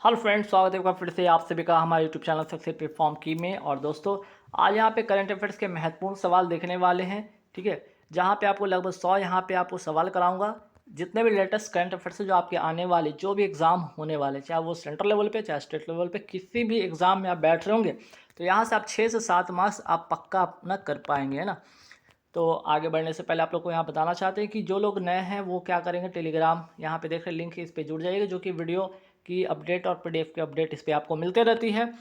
Hello friends, स्वागत है आपका फिर से आप सभी का हमारे यूट्यूब चैनल सक्सेस प्लेटफॉर्म की में। और दोस्तों, आज यहाँ पे करंट अफेयर्स के महत्वपूर्ण सवाल देखने वाले हैं। ठीक है, जहाँ पे आपको लगभग 100 यहाँ पे आपको सवाल कराऊंगा। जितने भी लेटेस्ट करंट अफेयर्स जो आपके आने वाले जो भी एग्जाम होने वाले, चाहे वो सेंट्रल लेवल पे चाहे स्टेट लेवल पे, किसी भी एग्जाम में आप बैठ रहे होंगे तो यहाँ से आप 6 से 7 मार्क्स आप पक्का अपना कर पाएंगे, है ना। तो आगे बढ़ने से पहले आप लोग को यहाँ बताना चाहते हैं कि जो लोग नए हैं वो क्या करेंगे, टेलीग्राम यहाँ पे देख रहे लिंक है, इस पे जुड़ जाइएगा, जो कि वीडियो की अपडेट और पीडीएफ की अपडेट इस पे आपको मिलते रहती है।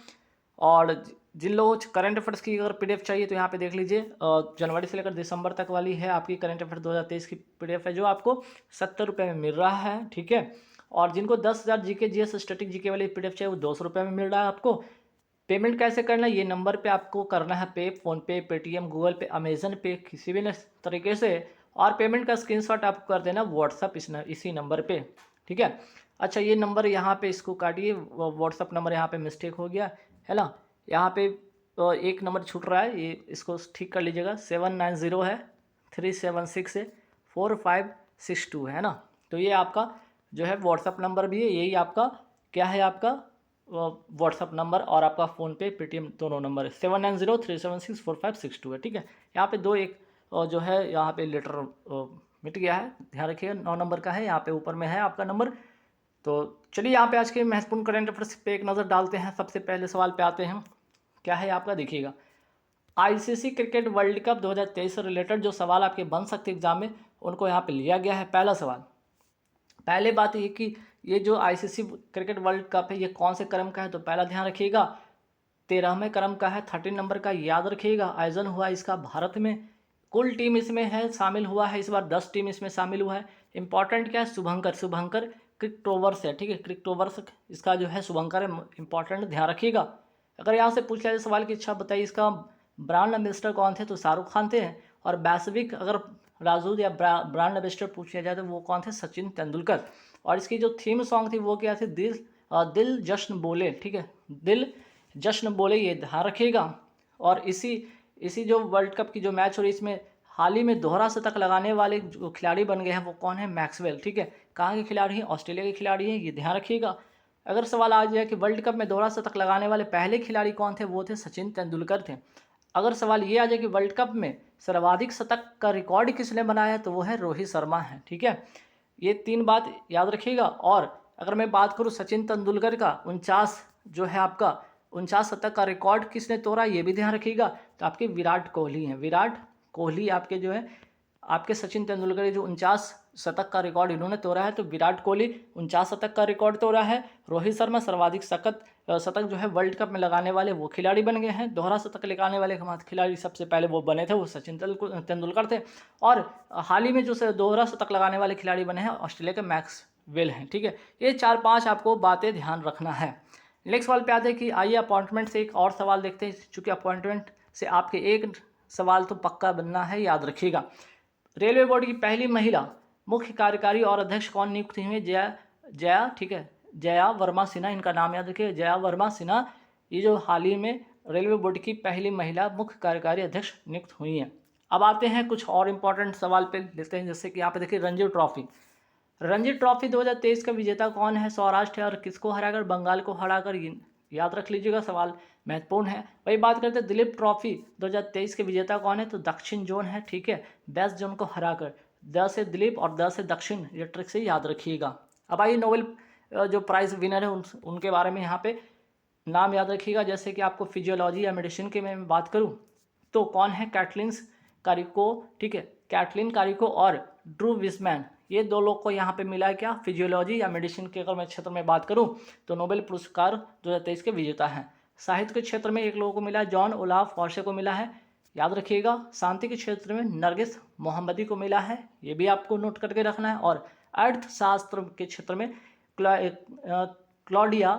और जिन लोगों को करंट अफेयर्स की अगर पीडीएफ चाहिए तो यहाँ पे देख लीजिए, जनवरी से लेकर दिसंबर तक वाली है आपकी करंट अफेयर 2023 की पीडीएफ है, जो आपको 70 रुपये में मिल रहा है। ठीक है, और जिनको 10,000 जीके जीएस स्टैटिक जीके वाली पीडीएफ चाहिए वो 200 रुपये में मिल रहा है आपको। पेमेंट कैसे करना है, ये नंबर पे आपको करना है पे, फ़ोनपे, पेटीएम, गूगल पे, अमेज़न पे, किसी भी तरीके से। और पेमेंट का स्क्रीनशॉट आपको कर देना व्हाट्सअप इसी नंबर पे। ठीक है, अच्छा ये नंबर यहाँ पे इसको काटिए, व्हाट्सअप नंबर यहाँ पे मिस्टेक हो गया है ना। यहाँ पे एक नंबर छूट रहा है, ये इसको ठीक कर लीजिएगा। 790 है 376 है 4562 है ना। तो ये आपका जो है व्हाट्सअप नंबर भी है, यही आपका क्या है, आपका व्हाट्सअप नंबर और आपका फ़ोनपे पेटीएम दोनों नंबर है। 790 376 4562 है। ठीक है, यहाँ पे दो एक जो है यहाँ पे लेटर मिट गया है, ध्यान रखिएगा। 9 नंबर का है, यहाँ पे ऊपर में है आपका नंबर। तो चलिए यहाँ पे आज के महत्वपूर्ण करंट अफेयर्स पे एक नज़र डालते हैं। सबसे पहले सवाल पे आते हैं, क्या है आपका, देखिएगा। आईसीसी क्रिकेट वर्ल्ड कप 2023 से रिलेटेड जो सवाल आपके बन सकते एग्जाम में, उनको यहाँ पे लिया गया है। पहला सवाल, पहले बात ये कि ये जो आईसीसी क्रिकेट वर्ल्ड कप है ये कौन से क्रम का है, तो पहला ध्यान रखिएगा 13वें क्रम का है, 13 नंबर का, याद रखिएगा। आयोजन हुआ इसका भारत में। कुल टीम इसमें है शामिल हुआ है इस बार 10 टीम इसमें शामिल हुआ है। इंपॉर्टेंट क्या है, शुभंकर, शुभंकर क्रिकटोवर्स है। ठीक है, क्रिकटोवर्स इसका जो है शुभंकर है, इंपॉर्टेंट, ध्यान रखिएगा। अगर यहाँ से पूछ लिया जाए सवाल की, अच्छा बताइए इसका ब्रांड एम्बेसडर कौन थे, तो शाहरुख खान थे। और वैश्विक अगर राजदूत या ब्रांड एम्बेसडर पूछ लिया जाए तो वो कौन थे, सचिन तेंदुलकर। और इसकी जो थीम सॉन्ग थी वो क्या थी, दिल जश्न बोले। ठीक है, दिल जश्न बोले, ये ध्यान रखिएगा। और इसी इसी जो वर्ल्ड कप की जो मैच हो रही, इसमें हाल ही में दोहरा शतक लगाने वाले जो खिलाड़ी बन गए हैं वो कौन है, मैक्सवेल। ठीक है, कहाँ के खिलाड़ी हैं, ऑस्ट्रेलिया के खिलाड़ी हैं, ये ध्यान रखिएगा। अगर सवाल आ जाए कि वर्ल्ड कप में दोहरा शतक लगाने वाले पहले खिलाड़ी कौन थे, वो थे सचिन तेंदुलकर थे। अगर सवाल ये आ जाए कि वर्ल्ड कप में सर्वाधिक शतक का रिकॉर्ड किसने बनाया है, तो वो है रोहित शर्मा है। ठीक है, ये 3 बात याद रखिएगा। और अगर मैं बात करूँ सचिन तेंदुलकर का 49 जो है आपका 49 शतक का रिकॉर्ड किसने तोड़ा, ये भी ध्यान रखिएगा। तो आपके विराट कोहली हैं, विराट कोहली आपके जो है, आपके सचिन तेंदुलकर के जो 49 शतक का रिकॉर्ड इन्होंने तोड़ा है, तो विराट कोहली 49 शतक का रिकॉर्ड तोड़ा है। रोहित शर्मा सर्वाधिक शतक जो है वर्ल्ड कप में लगाने वाले वो खिलाड़ी बन गए हैं। दोहरा शतक लगाने वाले खिलाड़ी सबसे पहले वो बने थे, वो सचिन तेंदुलकर थे। और हाल ही में जो दोहरा शतक लगाने वाले खिलाड़ी बने हैं ऑस्ट्रेलिया के मैक्सवेल हैं। ठीक है, ये 4-5 आपको बातें ध्यान रखना है। नेक्स्ट सवाल पे आते हैं कि आइए अपॉइंटमेंट से एक और सवाल देखते हैं, चूँकि अपॉइंटमेंट से आपके एक सवाल तो पक्का बनना है, याद रखिएगा। रेलवे बोर्ड की पहली महिला मुख्य कार्यकारी और अध्यक्ष कौन नियुक्त हुई है, जया, ठीक है, जया वर्मा सिन्हा, इनका नाम याद रखिए, जया वर्मा सिन्हा। ये जो हाल ही में रेलवे बोर्ड की पहली महिला मुख्य कार्यकारी अध्यक्ष नियुक्त हुई हैं। अब आते हैं कुछ और इम्पोर्टेंट सवाल पे लेते हैं, जैसे कि यहाँ पे देखिए रणजी ट्रॉफी। रणजी ट्रॉफी 2023 का विजेता कौन है, सौराष्ट्र है, और किसको हराकर, बंगाल को हराकर, याद रख लीजिएगा, सवाल महत्वपूर्ण है। वही बात करते हैं दिलीप ट्रॉफी 2023 के विजेता कौन है, तो दक्षिण जोन है। ठीक है, वेस्ट जोन को हराकर, द से दिलीप और द से दक्षिण, ये ट्रिक से याद रखिएगा। अब आइए नोबेल जो प्राइज़ विनर है उनके बारे में यहाँ पे नाम याद रखिएगा। जैसे कि आपको फिजियोलॉजी या मेडिसिन की मैं बात करूँ तो कौन है, कैटलिन कारिको। ठीक है, कैटलिन कारिको और ड्रू विस्मैन, ये 2 लोग को यहाँ पे मिला है क्या, फिजियोलॉजी या मेडिसिन के अगर मैं क्षेत्र में बात करूँ तो नोबेल पुरस्कार 2023 के विजेता हैं। साहित्य के क्षेत्र में एक लोगों को मिला है, जॉन ओलाफ फॉर्से को मिला है, याद रखिएगा। शांति के क्षेत्र में नरगिस मोहम्मदी को मिला है, ये भी आपको नोट करके रखना है। और अर्थशास्त्र के क्षेत्र में क्लॉडिया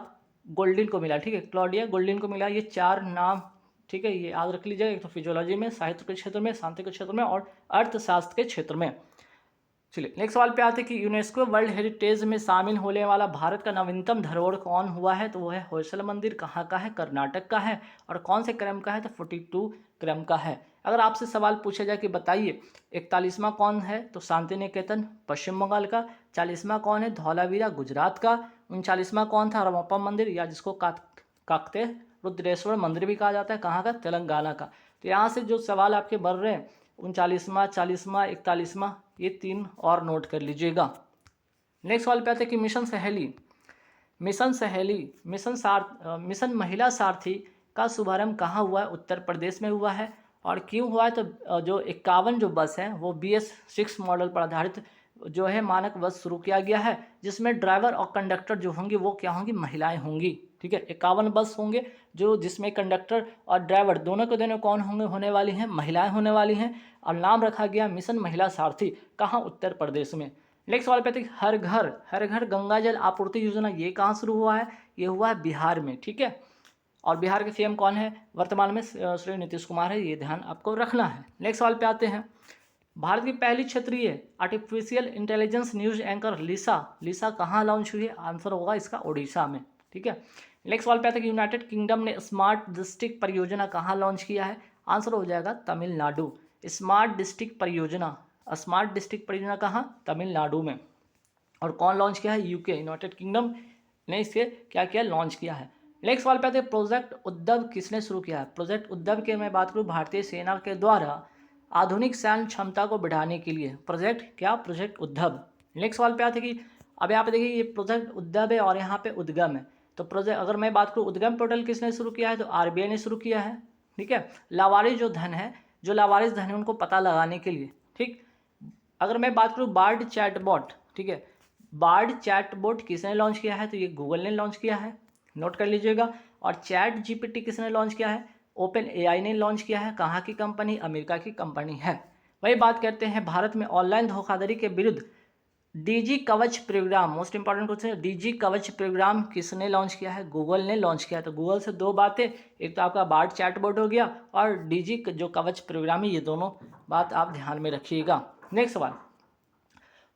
गोल्डिन को मिला। ठीक है, क्लॉडिया गोल्डिन को मिला। ये 4 नाम, ठीक है, ये याद रख लीजिएगा। एक तो फिजियोलॉजी में, साहित्य के क्षेत्र में, शांति के क्षेत्र में और अर्थशास्त्र के क्षेत्र में। चलिए नेक्स्ट सवाल पे आते हैं कि यूनेस्को वर्ल्ड हेरिटेज में शामिल होने वाला भारत का नवीनतम धरोहर कौन हुआ है, तो वो है होयसल मंदिर। कहाँ का है, कर्नाटक का है। और कौन से क्रम का है, तो 42 क्रम का है। अगर आपसे सवाल पूछा जाए कि बताइए 41वां कौन है, तो शांति निकेतन पश्चिम बंगाल का। 40वां कौन है, धौलावीरा गुजरात का। 39वां कौन था? रामप्पा मंदिर, या जिसको काकते रुद्रेश्वर मंदिर भी कहा जाता है, कहाँ का? तेलंगाना का। तो यहाँ से जो सवाल आपके बढ़ रहे हैं 39वां, 40वां, 41वां, ये 3 और नोट कर लीजिएगा। नेक्स्ट सवाल पे आते हैं कि मिशन सहेली, मिशन महिला सारथी का शुभारंभ कहाँ हुआ है? उत्तर प्रदेश में हुआ है। और क्यों हुआ है? तो जो 51 जो बस हैं वो BS6 मॉडल पर आधारित जो है मानक बस शुरू किया गया है, जिसमें ड्राइवर और कंडक्टर जो होंगे वो क्या होंगी? महिलाएं होंगी। ठीक है, 51 बस होंगे जिसमें कंडक्टर और ड्राइवर दोनों के दोनों कौन होने वाली हैं? महिलाएं होने वाली हैं। और नाम रखा गया मिशन महिला सारथी, कहाँ? उत्तर प्रदेश में। नेक्स्ट सवाल पे आते हैं हर घर गंगा जल आपूर्ति योजना, ये कहाँ शुरू हुआ है? ये हुआ है बिहार में। ठीक है, और बिहार के CM कौन है वर्तमान में? श्री नीतीश कुमार है, ये ध्यान आपको रखना है। नेक्स्ट सवाल पे आते हैं, भारत की पहली क्षेत्रीय आर्टिफिशियल इंटेलिजेंस न्यूज एंकर लिसा कहाँ लॉन्च हुई है? आंसर होगा इसका ओडिशा में। ठीक है, नेक्स्ट सवाल पे आते हैं कि यूनाइटेड किंगडम ने स्मार्ट डिस्ट्रिक्ट परियोजना कहाँ लॉन्च किया है? आंसर हो जाएगा तमिलनाडु। स्मार्ट डिस्ट्रिक्ट परियोजना कहाँ? तमिलनाडु में। और कौन लॉन्च किया है? UK, यूनाइटेड किंगडम ने इसे क्या किया? लॉन्च किया है। नेक्स्ट सवाल पे आते हैं, प्रोजेक्ट उद्धव किसने शुरू किया है? प्रोजेक्ट उद्धव के मैं बात करूँ, भारतीय सेना के द्वारा आधुनिक सैन्य क्षमता को बढ़ाने के लिए प्रोजेक्ट उद्धव। नेक्स्ट सवाल पे आते हैं कि अब यहाँ पे देखिए ये प्रोजेक्ट उद्धव है और यहाँ पे उद्गम है। तो प्रोजेक्ट अगर मैं बात करूँ उद्गम पोर्टल किसने शुरू किया है? तो RBI ने शुरू किया है। ठीक है, लावारिस धन है उनको पता लगाने के लिए। ठीक, अगर मैं बात करूँ बार्ड चैटबॉट, ठीक है, बार्ड चैटबॉट किसने लॉन्च किया है? तो ये गूगल ने लॉन्च किया है, नोट कर लीजिएगा। और ChatGPT किसने लॉन्च किया है? OpenAI ने लॉन्च किया है। कहाँ की कंपनी? अमेरिका की कंपनी है। वही बात करते हैं, भारत में ऑनलाइन धोखाधड़ी के विरुद्ध DG कवच प्रोग्राम, मोस्ट इंपॉर्टेंट क्वेश्चन है, DG कवच प्रोग्राम किसने लॉन्च किया है? गूगल ने लॉन्च किया है। तो गूगल से 2 बातें, एक तो आपका बार्ड चैटबॉट हो गया और DG जो कवच प्रोग्राम है, ये दोनों बात आप ध्यान में रखिएगा। नेक्स्ट सवाल,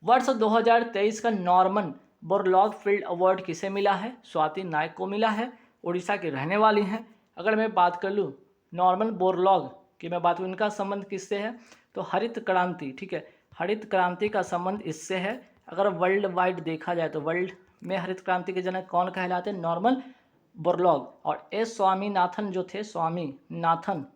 वर्ष 2023 का नॉर्मन बोरलॉग फील्ड अवार्ड किसे मिला है? स्वाति नायक को मिला है, उड़ीसा की रहने वाली हैं। अगर मैं बात कर लूँ नॉर्मन बोरलॉग की, मैं बात करूँ इनका संबंध किससे है? तो हरित क्रांति। ठीक है, हरित क्रांति का संबंध इससे है। अगर वर्ल्ड वाइड देखा जाए तो वर्ल्ड में हरित क्रांति के जनक कौन कहलाते हैं? Norman Borlaug. और स्वामीनाथन जो थे, स्वामीनाथन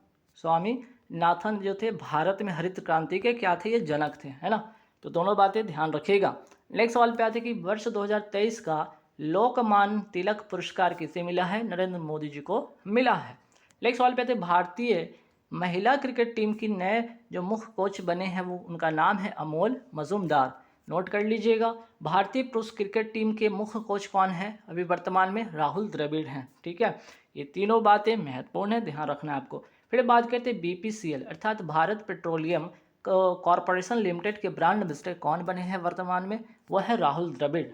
जो थे भारत में हरित क्रांति के क्या थे? ये जनक थे, है ना। तो दोनों बातें ध्यान रखिएगा। नेक्स्ट सवाल पे आते हैं कि वर्ष 2023 का लोकमान्य तिलक पुरस्कार किसे मिला है? नरेंद्र मोदी जी को मिला है। नेक्स्ट सवाल पे आते हैं, भारतीय महिला क्रिकेट टीम की नए जो मुख्य कोच बने हैं वो उनका नाम है अमोल मजूमदार, नोट कर लीजिएगा। भारतीय पुरुष क्रिकेट टीम के मुख्य कोच कौन है अभी वर्तमान में? राहुल द्रविड़ हैं। ठीक है, ये तीनों बातें महत्वपूर्ण है, ध्यान रखना है आपको। फिर बात करते हैं BPCL अर्थात भारत पेट्रोलियम कॉरपोरेशन लिमिटेड के ब्रांड एम्बेसडर कौन बने हैं वर्तमान में? वह है राहुल द्रविड़।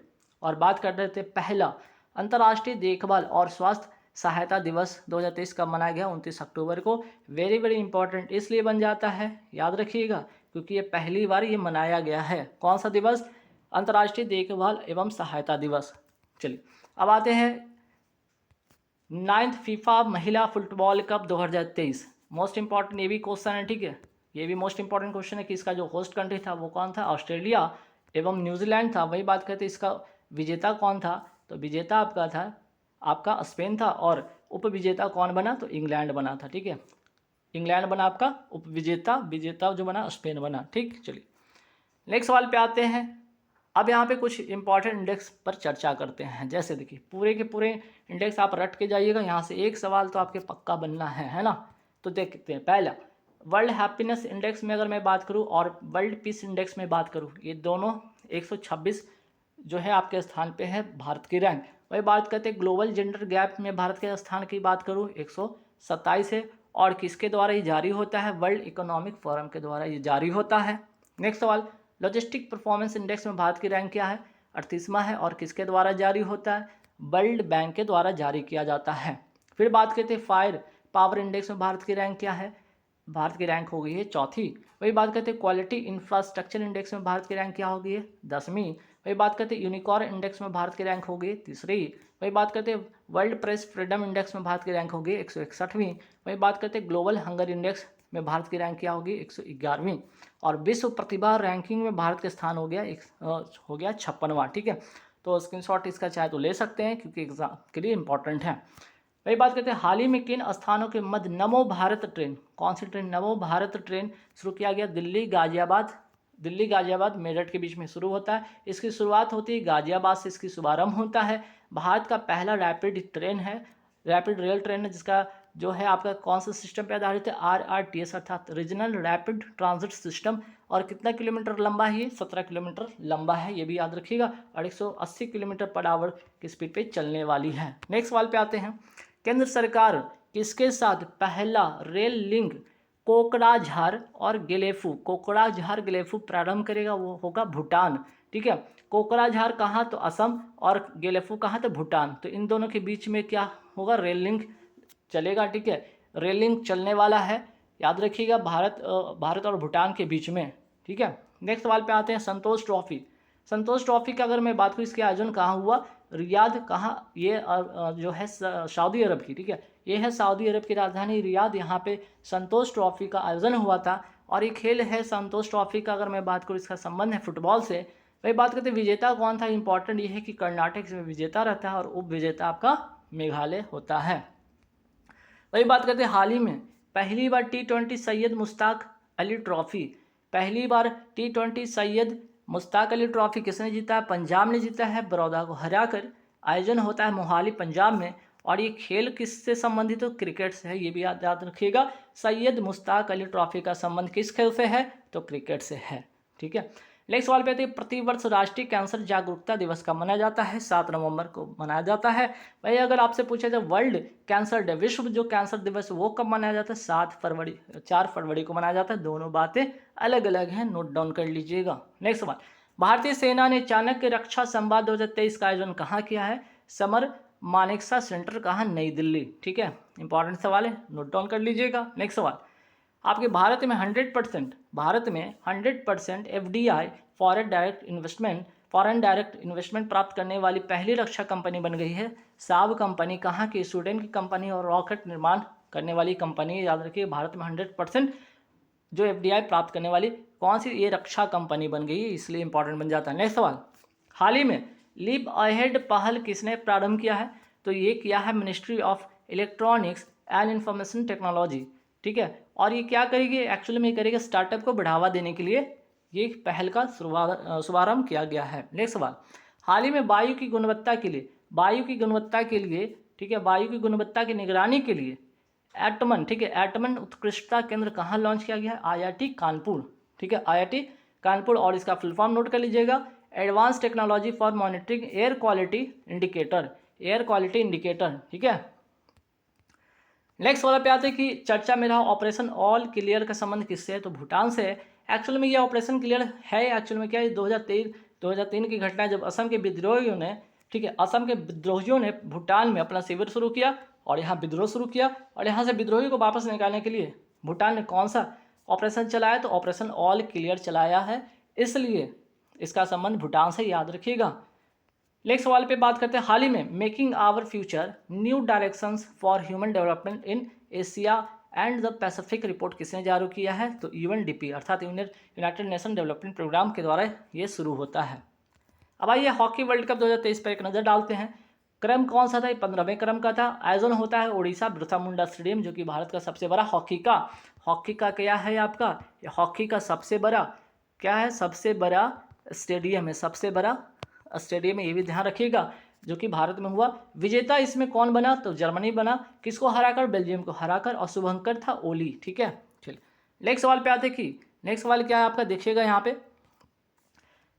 और बात कर रहे थे पहला अंतर्राष्ट्रीय देखभाल और स्वास्थ्य सहायता दिवस 2023 कब मनाया गया? 29 अक्टूबर को। वेरी वेरी इंपॉर्टेंट इसलिए बन जाता है, याद रखिएगा, क्योंकि ये पहली बार ये मनाया गया है। कौन सा दिवस? अंतर्राष्ट्रीय देखभाल एवं सहायता दिवस। चलिए अब आते हैं 9th फीफा महिला फुटबॉल कप 2023। मोस्ट इंपॉर्टेंट ये भी क्वेश्चन है। ठीक है, ये भी मोस्ट इंपॉर्टेंट क्वेश्चन है कि इसका जो होस्ट कंट्री था वो कौन था? ऑस्ट्रेलिया एवं न्यूजीलैंड था। वही बात करते इसका विजेता कौन था? तो विजेता आपका स्पेन था। और उपविजेता कौन बना? तो इंग्लैंड बना था। ठीक है, इंग्लैंड बना आपका उपविजेता, विजेता जो बना स्पेन बना। ठीक, चलिए नेक्स्ट सवाल पे आते हैं। अब यहाँ पे कुछ इंपॉर्टेंट इंडेक्स पर चर्चा करते हैं। जैसे देखिए पूरे के पूरे इंडेक्स आप रट के जाइएगा, यहाँ से एक सवाल तो आपके पक्का बनना है ना। तो देखते हैं, पहला वर्ल्ड हैप्पीनेस इंडेक्स में अगर मैं बात करूँ और वर्ल्ड पीस इंडेक्स में बात करूँ, ये दोनों 126 जो है आपके स्थान पे है भारत की रैंक। वही बात करते हैं ग्लोबल जेंडर गैप में भारत के स्थान की बात करूँ 127 है। और किसके द्वारा ये जारी होता है? वर्ल्ड इकोनॉमिक फोरम के द्वारा ये जारी होता है। नेक्स्ट सवाल लॉजिस्टिक परफॉर्मेंस इंडेक्स में भारत की रैंक क्या है? 38वां है। और किसके द्वारा जारी होता है? वर्ल्ड बैंक के द्वारा जारी किया जाता है। फिर बात करते हैं फायर पावर इंडेक्स में भारत की रैंक क्या है? भारत की रैंक हो गई है 4थी। वही बात करते हैं क्वालिटी इंफ्रास्ट्रक्चर इंडेक्स में भारत की रैंक क्या हो गई है? 10वीं। वही बात करते हैं यूनिकॉर्न इंडेक्स में भारत की रैंक हो गई 3री। वही बात करते हैं वर्ल्ड प्रेस फ्रीडम इंडेक्स में भारत की रैंक हो गई 161वीं। वही बात करते हैं ग्लोबल हंगर इंडेक्स में भारत की रैंक क्या होगी? 111वीं। और विश्व प्रतिभा रैंकिंग में भारत का स्थान हो गया 56वां। ठीक है, तो स्क्रीनशॉट इसका चाहे तो ले सकते हैं क्योंकि एग्जाम के लिए इंपॉर्टेंट है। वही बात करते हैं, हाल ही में किन स्थानों के मध्य नमो भारत ट्रेन, कौन सी ट्रेन, नमो भारत ट्रेन शुरू किया गया? दिल्ली गाजियाबाद मेरठ के बीच में शुरू होता है। इसकी शुरुआत होती है गाजियाबाद से, इसकी शुभारंभ होता है। भारत का पहला रैपिड ट्रेन है, रैपिड रेल ट्रेन है, जिसका जो है आपका कौन सा सिस्टम पे आधारित है? RRTS अर्थात रीजनल रैपिड ट्रांजिट सिस्टम। और कितना किलोमीटर लंबा है ये? 17 किलोमीटर लंबा है, ये भी याद रखिएगा। और 180 किलोमीटर पर आवर की स्पीड पे चलने वाली है। नेक्स्ट सवाल पे आते हैं, केंद्र सरकार किसके साथ पहला रेल लिंक कोकराझार और गेलेफू प्रारंभ करेगा? वो होगा भूटान। ठीक है, कोकराझार कहाँ? तो असम, और गेलेफू कहाँ? तो भूटान। तो इन दोनों के बीच में क्या होगा? रेल लिंक चलेगा। ठीक है, रेल लिंक चलने वाला है, याद रखिएगा, भारत और भूटान के बीच में। ठीक है, नेक्स्ट सवाल पे आते हैं, संतोष ट्रॉफी का अगर मैं बात करूँ, इसके आयोजन कहाँ हुआ? रियाद। कहाँ? ये जो है सऊदी अरब की। ठीक है, ये है सऊदी अरब की राजधानी रियाद, यहाँ पे संतोष ट्रॉफी का आयोजन हुआ था। और ये खेल है संतोष ट्रॉफी का, अगर मैं बात करूँ, इसका संबंध है फुटबॉल से। वही बात करते हैं विजेता कौन था? इंपॉर्टेंट ये है कि कर्नाटक इसमें विजेता रहता है और उप विजेता आपका मेघालय होता है। वही बात करते हैं, हाल ही में पहली बार T20 Syed Mushtaq Ali trophy, Syed Mushtaq Ali trophy किसने जीता है? पंजाब ने जीता है, बड़ौदा को हराकर। आयोजन होता है मोहाली पंजाब में। और ये खेल किससे संबंधित? तो क्रिकेट से है, ये भी याद रखिएगा। सैयद मुश्ताक अली ट्रॉफी का संबंध किस खेल से है? तो क्रिकेट से है। ठीक है, नेक्स्ट सवाल पे आते हैं, प्रतिवर्ष राष्ट्रीय कैंसर जागरूकता दिवस कब मनाया जाता है? 7 नवंबर को मनाया जाता है। भाई अगर आपसे पूछा जाए वर्ल्ड कैंसर डे, विश्व जो कैंसर दिवस वो कब मनाया जाता है? 4 फरवरी को मनाया जाता है। दोनों बातें अलग अलग हैं, नोट डाउन कर लीजिएगा। नेक्स्ट सवाल, भारतीय सेना ने चाणक्य रक्षा संवाद 2023 का आयोजन कहाँ किया है? समर मानेकशॉ सेंटर, कहाँ? नई दिल्ली। ठीक है, इंपॉर्टेंट सवाल है, नोट डाउन कर लीजिएगा। नेक्स्ट सवाल, आपके भारत में 100% FDI फॉरेन डायरेक्ट इन्वेस्टमेंट प्राप्त करने वाली पहली रक्षा कंपनी बन गई है साब कंपनी। कहाँ की? स्वीडन की कंपनी और रॉकेट निर्माण करने वाली कंपनी। याद रखिए, भारत में 100% जो FDI प्राप्त करने वाली कौन सी? ये रक्षा कंपनी बन गई है, इसलिए इंपॉर्टेंट बन जाता है। नेक्स्ट सवाल, हाल ही में लीप अहेड पहल किसने प्रारंभ किया है? तो ये किया है ministry of electronics and information technology. ठीक है, और ये क्या करेगी? एक्चुअली में करेगा स्टार्टअप को बढ़ावा देने के लिए ये पहल का शुभारंभ किया गया है। नेक्स्ट सवाल, हाल ही में वायु की गुणवत्ता के लिए ठीक है, वायु की गुणवत्ता की निगरानी के लिए एटमन, ठीक है, एटमन उत्कृष्टता केंद्र कहाँ लॉन्च किया गया है? IIT कानपुर। ठीक है, IIT कानपुर, और इसका फुल फॉर्म नोट कर लीजिएगा, advance technology for monitoring air quality indicator. ठीक है, नेक्स्ट वाला पे आते हैं कि चर्चा में रहा ऑपरेशन ऑल क्लियर का संबंध किससे है? तो भूटान से है। एक्चुअल में ये ऑपरेशन क्लियर है, एक्चुअल में क्या है, 2003 की घटना है, जब असम के विद्रोहियों ने, ठीक है, असम के विद्रोहियों ने भूटान में अपना शिविर शुरू किया और यहाँ विद्रोह शुरू किया, और यहाँ से विद्रोहियों को वापस निकालने के लिए भूटान ने कौन सा ऑपरेशन चलाया? तो ऑपरेशन ऑल क्लियर चलाया है, इसलिए इसका संबंध भूटान से, याद रखिएगा। नेक्स्ट सवाल पे बात करते हैं, हाल ही में making our future new directions for human development in Asia and the Pacific report किसने जारी किया है? तो UNDP अर्थात यूनाइटेड नेशन डेवलपमेंट प्रोग्राम के द्वारा ये शुरू होता है। अब आइए हॉकी वर्ल्ड कप 2023 पर एक नज़र डालते हैं। क्रम कौन सा था? 15वें क्रम का था। आयोजन होता है उड़ीसा बिरसा मुंडा स्टेडियम, जो कि भारत का सबसे बड़ा हॉकी का क्या है आपका? हॉकी का सबसे बड़ा क्या है? सबसे बड़ा स्टेडियम है, सबसे बड़ा स्टेडियम है, ये भी ध्यान रखिएगा, जो कि भारत में हुआ। विजेता इसमें कौन बना? तो जर्मनी बना। किसको हराकर? बेल्जियम को हराकर, और शुभंकर था ओली। ठीक है, चलिए नेक्स्ट सवाल पे आते कि नेक्स्ट सवाल क्या है आपका, देखिएगा यहाँ पे,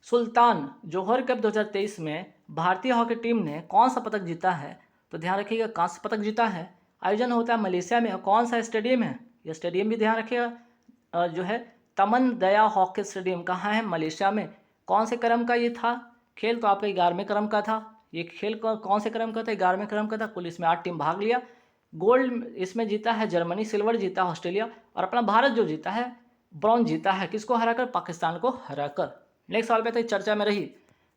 सुल्तान जोहर कप 2023 में भारतीय हॉकी टीम ने कौन सा पदक जीता है? तो ध्यान रखिएगा, कांस्य पदक जीता है। आयोजन होता है मलेशिया में, और कौन सा स्टेडियम है? यह स्टेडियम भी ध्यान रखिएगा, जो है तमन दया हॉकी स्टेडियम, कहाँ है? मलेशिया में। कौन से क्रम का ये था खेल? तो आपका 11वें क्रम का था। ये खेल कौन से क्रम का था? 11वें क्रम का था। कुल इसमें 8 टीम भाग लिया। गोल्ड इसमें जीता है जर्मनी, सिल्वर जीता है ऑस्ट्रेलिया, और अपना भारत जो जीता है ब्रॉन्ज जीता है, किसको हराकर? पाकिस्तान को हराकर। नेक्स्ट सवाल पे तो चर्चा में रही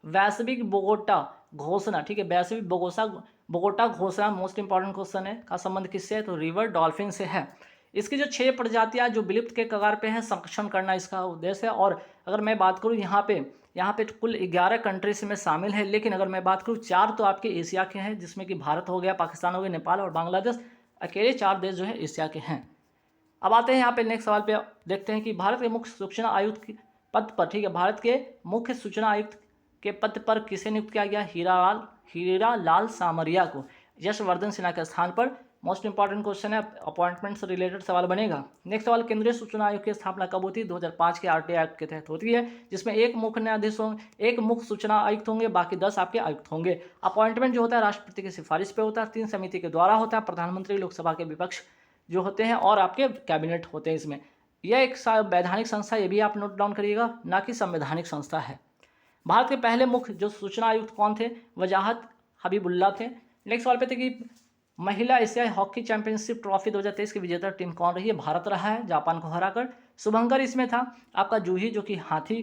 वैश्विक बोगोटा घोषणा। ठीक है, वैश्विक बोगोटा घोषणा मोस्ट इंपॉर्टेंट क्वेश्चन है, का संबंध किससे है? तो रिवर डॉल्फिन से है। इसकी जो 6 प्रजातियां जो विलुप्त के कगार पे हैं, संरक्षण करना इसका उद्देश्य है। और अगर मैं बात करूं यहाँ पे यहाँ पे कुल 11 कंट्रीज में शामिल है, लेकिन अगर मैं बात करूँ 4 तो आपके एशिया के हैं, जिसमें कि भारत हो गया, पाकिस्तान हो गया, नेपाल और बांग्लादेश। अकेले 4 देश जो है एशिया के हैं। अब आते हैं यहाँ पे नेक्स्ट सवाल पे, देखते हैं कि भारत के मुख्य सूचना आयुक्त के पद पर, ठीक है, भारत के मुख्य सूचना आयुक्त के पद पर किसे नियुक्त किया गया? हीरा लाल सामरिया को यशवर्धन सिन्हा के स्थान पर। मोस्ट इंपॉर्टेंट क्वेश्चन है, अपॉइंटमेंट से रिलेटेड सवाल बनेगा। नेक्स्ट सवाल, केंद्रीय सूचना आयोग की स्थापना कब होती है? 2005 के आरटीआई एक्ट के तहत होती है, जिसमें एक मुख्य न्यायाधीश होंगे, एक मुख्य सूचना आयुक्त होंगे, बाकी 10 आपके आयुक्त होंगे। अपॉइंटमेंट जो होता है राष्ट्रपति की सिफारिश पे होता है, 3 समिति के द्वारा होता है, प्रधानमंत्री, लोकसभा के विपक्ष जो होते हैं और आपके कैबिनेट होते हैं इसमें। यह एक वैधानिक संस्था, ये भी आप नोट डाउन करिएगा, ना कि संवैधानिक संस्था है। भारत के पहले मुख्य जो सूचना आयुक्त कौन थे? वजाहत हबीबुल्ला थे। नेक्स्ट सवाल पे थे कि महिला एशियाई हॉकी चैंपियनशिप ट्रॉफी 2023 की विजेता टीम कौन रही है? भारत रहा है, जापान को हराकर। शुभंकर इसमें था आपका जूही, जो कि हाथी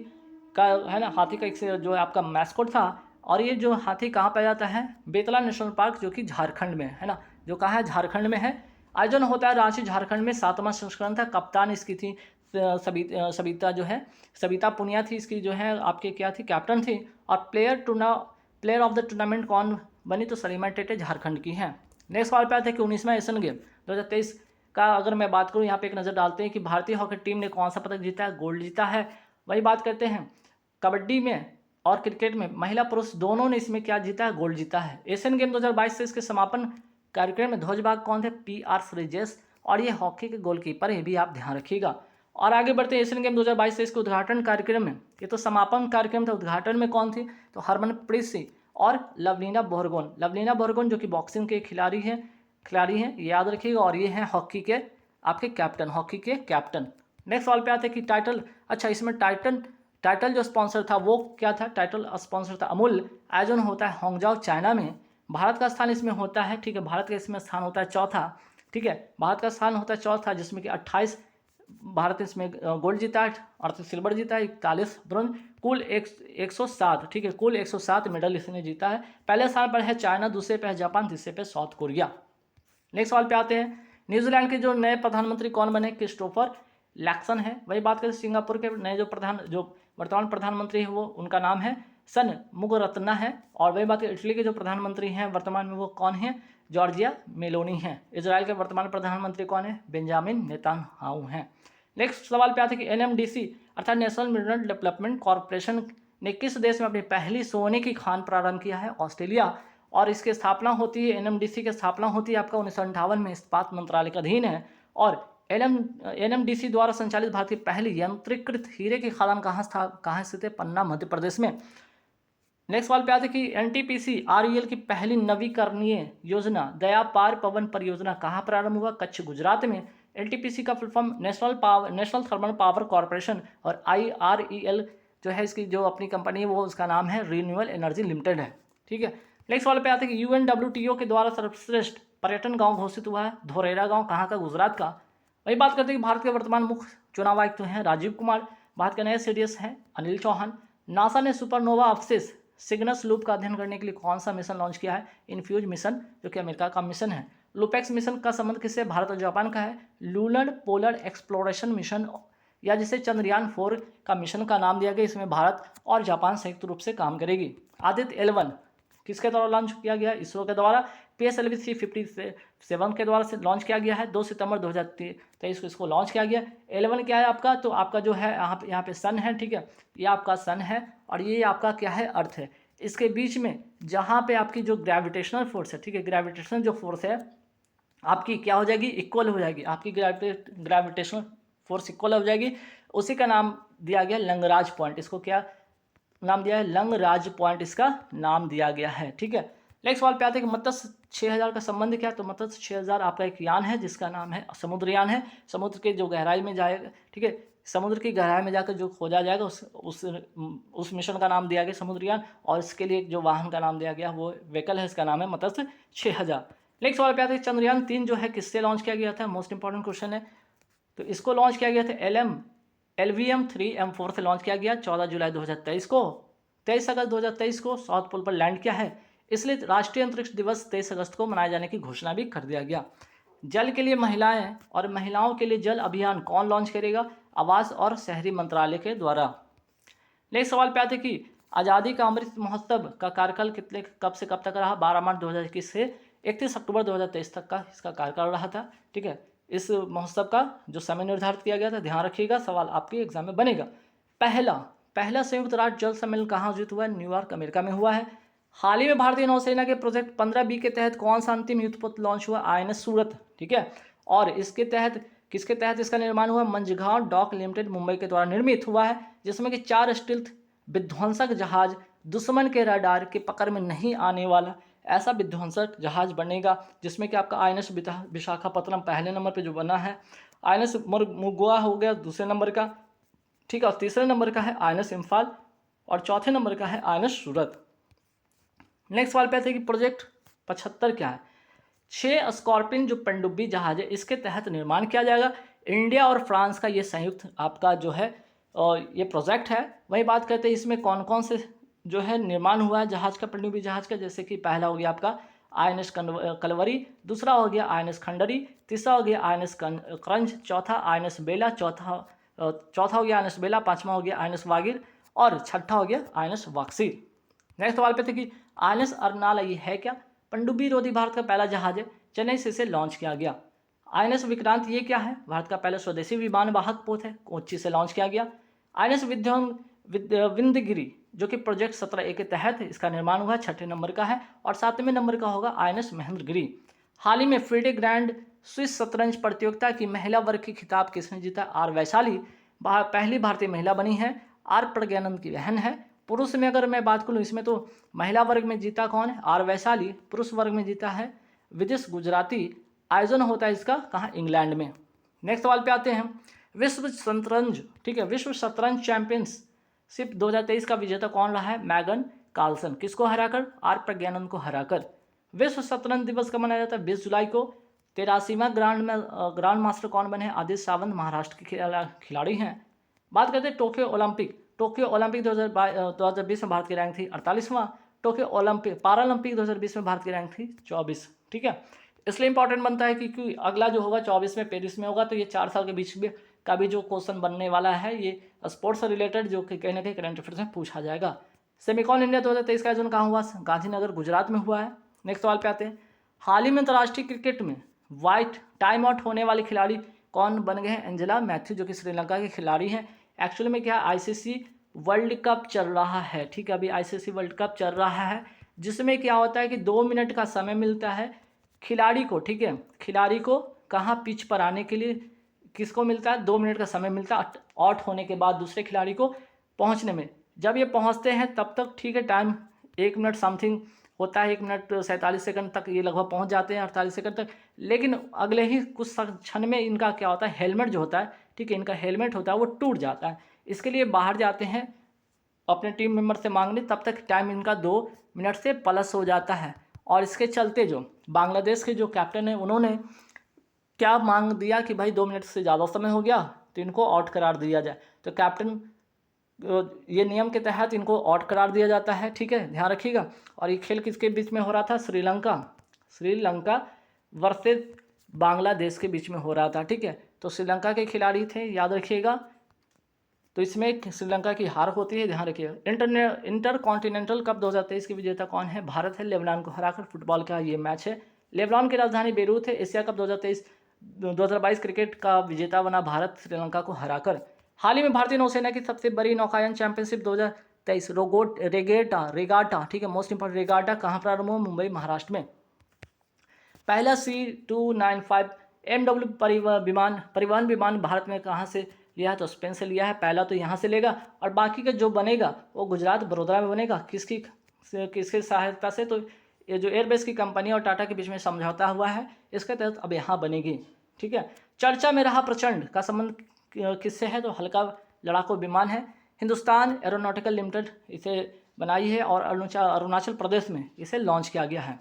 का है ना, हाथी का एक से जो है आपका मैस्कॉट था। और ये जो हाथी कहाँ पाया जाता है? बेतला नेशनल पार्क, जो कि झारखंड में है ना, जो कहाँ है? झारखंड में है। आयोजन होता है रांची, झारखंड में। 7वां संस्करण था। कप्तान इसकी थी सबिता जो है, सबिता पुनिया थी इसकी जो है आपके क्या थी? कैप्टन थी। और प्लेयर ऑफ द टूर्नामेंट कौन बनी? तो सलीमा टेटे झारखंड की है। नेक्स्ट सवाल पे आते हैं कि 19वां एशियन गेम 2023 का अगर मैं बात करूं, यहाँ पे एक नज़र डालते हैं कि भारतीय हॉकी टीम ने कौन सा पदक जीता है? गोल्ड जीता है। वही बात करते हैं कबड्डी में और क्रिकेट में, महिला पुरुष दोनों ने इसमें क्या जीता है? गोल्ड जीता है। एशियन गेम 2022 से इसके समापन कार्यक्रम में ध्वजवाहक कौन थे? PR श्रीजेश, और ये हॉकी के गोलकीपर, ये भी आप ध्यान रखिएगा। और आगे बढ़ते हैं एशियन गेम 2022 से इसके उद्घाटन कार्यक्रम में, ये तो समापन कार्यक्रम था, उद्घाटन में कौन थी? तो हरमनप्रीत सिंह और लवलीना बोरगोन जो कि बॉक्सिंग के खिलाड़ी हैं, याद रखिएगा। और ये हैं हॉकी के आपके कैप्टन, हॉकी के कैप्टन। नेक्स्ट सवाल पे आते हैं कि टाइटल, अच्छा इसमें टाइटल जो स्पॉन्सर था वो क्या था? टाइटल स्पॉन्सर था अमूल। आयोजन होता है होंगजाओ, चाइना में। भारत का स्थान इसमें होता है, ठीक है, भारत का इसमें स्थान होता है चौथा, ठीक है, भारत का स्थान होता है चौथा, जिसमें कि 28 भारत इसमें गोल्ड जीता है, 38 सिल्वर जीता है, 41 ब्रोंज, कुल 107, ठीक है, कुल 107 मेडल इसने जीता है। पहले स्थान पर है चाइना, दूसरे पे है जापान, तीसरे पे साउथ कोरिया। नेक्स्ट सवाल पे आते हैं, न्यूजीलैंड के जो नए प्रधानमंत्री कौन बने? क्रिस्टोफर लैक्सन है। वही बात करें सिंगापुर के नए जो वर्तमान प्रधानमंत्री है वो, उनका नाम है सन मुगरत्ना है। और वही बात करें इटली के जो प्रधानमंत्री हैं वर्तमान में, वो कौन है? जॉर्जिया मेलोनी है। इजराइल के वर्तमान प्रधानमंत्री कौन है? बेंजामिन नेतान्याहू हैं। नेक्स्ट सवाल पे आते हैं कि NMDC अर्थात नेशनल मिनरल डेवलपमेंट कॉरपोरेशन ने किस देश में अपनी पहली सोने की खान प्रारंभ किया है? ऑस्ट्रेलिया। और इसकी स्थापना होती है, NMDC की स्थापना होती है आपका 1958 में, इस्पात मंत्रालय के अधीन है। और NMDC द्वारा संचालित भारत की पहली यंत्रीकृत हीरे की खदान कहाँ स्थित है? पन्ना, मध्य प्रदेश में। नेक्स्ट सवाल पे आते हैं कि NTPC REL की पहली नवीकरणीय योजना दया पार पवन परियोजना कहाँ प्रारंभ हुआ? कच्छ, गुजरात में। NTPC का full form national thermal power corporation, और IREL जो है इसकी जो अपनी कंपनी है वो उसका नाम है रिन्यूएबल एनर्जी लिमिटेड है, ठीक है। नेक्स्ट सवाल पे आते हैं कि UNWTO के द्वारा सर्वश्रेष्ठ पर्यटन गाँव घोषित हुआ है धोरेरा गाँव, कहाँ का? गुजरात का। वही बात करते हैं कि भारत के वर्तमान मुख्य चुनाव आयुक्त हैं राजीव कुमार, भारत के नए CDS हैं अनिल चौहान। नासा ने सुपरनोवा अवशेष सिग्नस लूप का अध्ययन करने के लिए कौन सा मिशन लॉन्च किया है? इन्फ्यूज मिशन, जो कि अमेरिका का मिशन है। लुपेक्स मिशन का संबंध किससे? भारत और जापान का है। लूनर पोलर एक्सप्लोरेशन मिशन, या जिसे चंद्रयान 4 का मिशन का नाम दिया गया, इसमें भारत और जापान संयुक्त रूप से काम करेगी। आदित्य L1 किसके द्वारा लॉन्च किया गया? इसरो के द्वारा। PSLV 357 के द्वारा से लॉन्च किया गया है। 2 सितंबर 2023 को इसको लॉन्च किया गया। L1 क्या है आपका? तो आपका जो है यहाँ पे सन है, ठीक है, ये आपका सन है और ये आपका क्या है? अर्थ है। इसके बीच में जहाँ पे आपकी जो ग्रेविटेशनल फोर्स है, ठीक है, ग्रेविटेशनल जो फोर्स है आपकी क्या हो जाएगी? इक्वल हो जाएगी। आपकी ग्रेविटेशनल फोर्स इक्वल हो जाएगी। उसी का नाम दिया गया लंगराज पॉइंट। इसको क्या नाम दिया है? लंगराज पॉइंट इसका नाम दिया गया है, ठीक है। नेक्स्ट सवाल पे आते हैं कि मत्स्य 6000 का संबंध क्या है? तो मत्स्य 6000 आपका एक यान है जिसका नाम है समुद्रयान है। समुद्र के जो गहराई में जाएगा, ठीक है, समुद्र की गहराई में जाकर जो खोजा जाएगा उस मिशन का नाम दिया गया समुद्रयान। और इसके लिए जो वाहन का नाम दिया गया वो व्हीकल है, इसका नाम है मत्स्य 6000। नेक्स्ट सवाल पे आते हैं चंद्रयान 3 जो है किससे लॉन्च किया गया था? मोस्ट इंपॉर्टेंट क्वेश्चन है। तो इसको लॉन्च किया गया था LVM-3M4 से लॉन्च किया गया 14 जुलाई 2023 को। 23 अगस्त 2023 को साउथ पोल पर लैंड किया है, इसलिए राष्ट्रीय अंतरिक्ष दिवस 23 अगस्त को मनाए जाने की घोषणा भी कर दिया गया। जल के लिए महिलाएं और महिलाओं के लिए जल अभियान कौन लॉन्च करेगा? आवास और शहरी मंत्रालय के द्वारा। नेक्स्ट सवाल पे आते कि आज़ादी का अमृत महोत्सव का कार्यकाल कब से कब तक रहा। 12 मार्च 2021 से 31 अक्टूबर 2023 तक का इसका कार्यकाल रहा था। ठीक है, इस महोत्सव का जो समय निर्धारित किया गया था, ध्यान रखिएगा, सवाल आपके एग्जाम में बनेगा। पहला संयुक्त राष्ट्र जल सम्मेलन कहाँ आयोजित हुआ है? न्यूयॉर्क, अमेरिका में हुआ है। हाल ही में भारतीय नौसेना के प्रोजेक्ट 15B के तहत कौन सा अंतिम युद्धपोत लॉन्च हुआ? INS सूरत। ठीक है, और इसके तहत किसके तहत इसका निर्माण हुआ? मंझगांव डॉक लिमिटेड मुंबई के द्वारा निर्मित हुआ है, जिसमें कि 4 स्टील्थ विध्वंसक जहाज दुश्मन के रडार के पकड़ में नहीं आने वाला ऐसा विध्वंसक जहाज बनेगा, जिसमें कि आपका INS विशाखापत्तनम पहले नंबर पे जो बना है, INS मुगुआ हो गया दूसरे नंबर का। ठीक है, और तीसरे नंबर का है INS इम्फाल, और चौथे नंबर का है INS सूरत। नेक्स्ट सवाल पे आते हैं कि प्रोजेक्ट 75 क्या है? 6 स्कॉर्पियन जो पनडुब्बी जहाज है, इसके तहत निर्माण किया जाएगा। इंडिया और फ्रांस का ये संयुक्त आपका जो है ये प्रोजेक्ट है। वही बात करते हैं इसमें कौन कौन से जो है निर्माण हुआ है जहाज का, पनडुब्बी जहाज का, जैसे कि पहला हो गया आपका INS कलवरी, दूसरा हो गया INS खंडरी, तीसरा हो गया INS क्रंच, चौथा INS बेला, चौथा हो गया INS बेला, पांचवा हो गया INS वागिर, और छठा हो गया INS वाक्सी। नेक्स्ट सवाल पे थे कि INS अर्नाला ये है क्या? पनडुब्बी रोधी भारत का पहला जहाज है, चेन्नई से इसे लॉन्च किया गया। INS विक्रांत ये क्या है? भारत का पहला स्वदेशी विमान वाहक पोत है, कोच्चि से लॉन्च किया गया। INS विंध्यगिरी जो कि प्रोजेक्ट 17A के तहत इसका निर्माण हुआ, 6ठे नंबर का है, और 7वें नंबर का होगा INS महेंद्रगिरी। हाल ही में फ्रीडे ग्रैंड स्विस शतरंज प्रतियोगिता की महिला वर्ग की खिताब किसने जीता? R वैशाली पहली भारतीय महिला बनी है, R प्रज्ञानंद की बहन है। पुरुष में अगर मैं बात करूँ इसमें तो महिला वर्ग में जीता कौन है? R वैशाली। पुरुष वर्ग में जीता है विदिश गुजराती। आयोजन होता है इसका कहाँ? इंग्लैंड में। नेक्स्ट सवाल पे आते हैं, विश्व शतरंज, ठीक है, विश्व शतरंज चैंपियनशिप 2023 का विजेता कौन रहा है? मैगन कार्लसन। किसको हराकर? R प्रज्ञानंद को हराकर। विश्व शतरंज दिवस कब मनाया जाता है? 20 जुलाई को। 83वां ग्रांड मास्टर कौन बने? आदित्य सावंत महाराष्ट्र के खिलाड़ी हैं। बात करते हैं टोक्यो ओलंपिक 2020 में भारत की रैंक थी 48वां। टोक्यो पैरालंपिक 2020 में भारत की रैंक थी 24। ठीक है, इसलिए इंपॉर्टेंट बनता है क्योंकि अगला जो होगा 24 में पेरिस में होगा, तो ये 4 साल के बीच में का भी जो क्वेश्चन बनने वाला है ये स्पोर्ट्स से रिलेटेड, जो कि कहीं ना कहीं करंट अफेयर्स में पूछा जाएगा। सेमिकॉन इंडिया 2023 का आयोजन कहाँ हुआ? गांधीनगर गुजरात में हुआ है। नेक्स्ट सवाल पे आते हैं, हाल ही में अंतर्राष्ट्रीय क्रिकेट में वाइट टाइम आउट होने वाले खिलाड़ी कौन बन गए हैं? एंजेला मैथ्यू जो कि श्रीलंका के खिलाड़ी हैं। एक्चुअली में क्या ICC वर्ल्ड कप चल रहा है, ठीक है, अभी ICC वर्ल्ड कप चल रहा है, जिसमें क्या होता है कि 2 मिनट का समय मिलता है खिलाड़ी को। ठीक है, खिलाड़ी को कहाँ पिच पर आने के लिए किसको मिलता है? 2 मिनट का समय मिलता है आउट होने के बाद दूसरे खिलाड़ी को पहुँचने में। जब ये पहुँचते हैं तब तक ठीक है, टाइम 1 मिनट समथिंग होता है, 1 मिनट 47 सेकंड तक ये लगभग पहुँच जाते हैं, 48 सेकंड तक। लेकिन अगले ही कुछ क्षण में इनका क्या होता है, हेलमेट जो होता है, ठीक है, इनका हेलमेट होता है वो टूट जाता है। इसके लिए बाहर जाते हैं अपने टीम मेंबर से मांगने, तब तक टाइम इनका 2 मिनट से प्लस हो जाता है। और इसके चलते जो बांग्लादेश के जो कैप्टन है उन्होंने क्या मांग दिया कि भाई 2 मिनट से ज़्यादा समय हो गया तो इनको आउट करार दिया जाए। तो कैप्टन ये नियम के तहत इनको आउट करार दिया जाता है। ठीक है, ध्यान रखिएगा। और ये खेल किसके बीच में हो रहा था? श्रीलंका वर्सेस बांग्लादेश के बीच में हो रहा था। ठीक है, तो श्रीलंका के खिलाड़ी थे, याद रखिएगा। तो इसमें श्रीलंका की हार होती है, ध्यान रखिएगा। इंटर कॉन्टिनेंटल कप 2023 की विजेता कौन है? भारत है, लेबनान को हराकर। फुटबॉल का ये मैच है, लेबनान की राजधानी बेरूत है। एशिया कप 2022 क्रिकेट का विजेता बना भारत, श्रीलंका को हराकर। हाल ही में भारतीय नौसेना की सबसे बड़ी नौकायन चैंपियनशिप 2023 रेगाटा, ठीक है, मोस्ट इंपोर्टेंट रेगाटा कहाँ प्रारंभ हुआ? मुंबई, महाराष्ट्र में। पहला C295 MW परिवहन विमान भारत में कहाँ से लिया है? तो स्पेन से लिया है। पहला तो यहाँ से लेगा, और बाकी का जो बनेगा वो गुजरात बड़ोदरा में बनेगा। किसकी सहायता से? तो ये जो एयरबेस की कंपनी और टाटा के बीच में समझौता हुआ है, इसके तहत अब यहाँ बनेगी। ठीक है, चर्चा में रहा प्रचंड का संबंध किससे है? तो हल्का लड़ाकू विमान है, हिंदुस्तान एरोनॉटिकल लिमिटेड इसे बनाई है, और अरुणाचल प्रदेश में इसे लॉन्च किया गया है।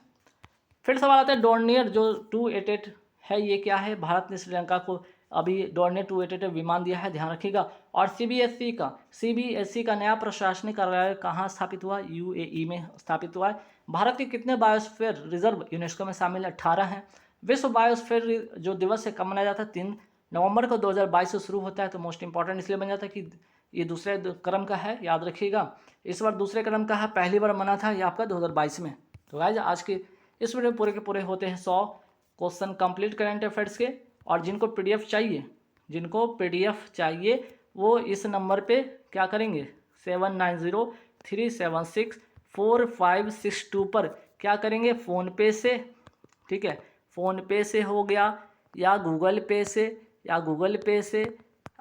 फिर सवाल आता है डोर्नियर जो 288 है, ये क्या है? भारत ने श्रीलंका को अभी डोर्नियर 288 विमान दिया है, ध्यान रखिएगा। और CBSE का नया प्रशासनिक कार्यालय कहाँ स्थापित हुआ? UAE में स्थापित हुआ है। भारत के कितने बायोस्फीयर रिजर्व यूनेस्को में शामिल है? 18 हैं। विश्व बायोस्फीयर जो दिवस है कब मनाया जाता है? 3 नवंबर को 2022 से शुरू होता है। तो मोस्ट इंपॉर्टेंट इसलिए बन जाता है कि ये दूसरे क्रम का है, याद रखिएगा। इस बार दूसरे क्रम का है, पहली बार बना था ये आपका 2022 में। तो गाइस आज के इस वीडियो में पूरे के पूरे होते हैं 100 क्वेश्चन कंप्लीट करंट अफेयर्स के। और जिनको पीडीएफ चाहिए वो इस नंबर पे क्या करेंगे 7903764562 पर क्या करेंगे फ़ोनपे से, ठीक है, फ़ोनपे से हो गया या गूगल पे से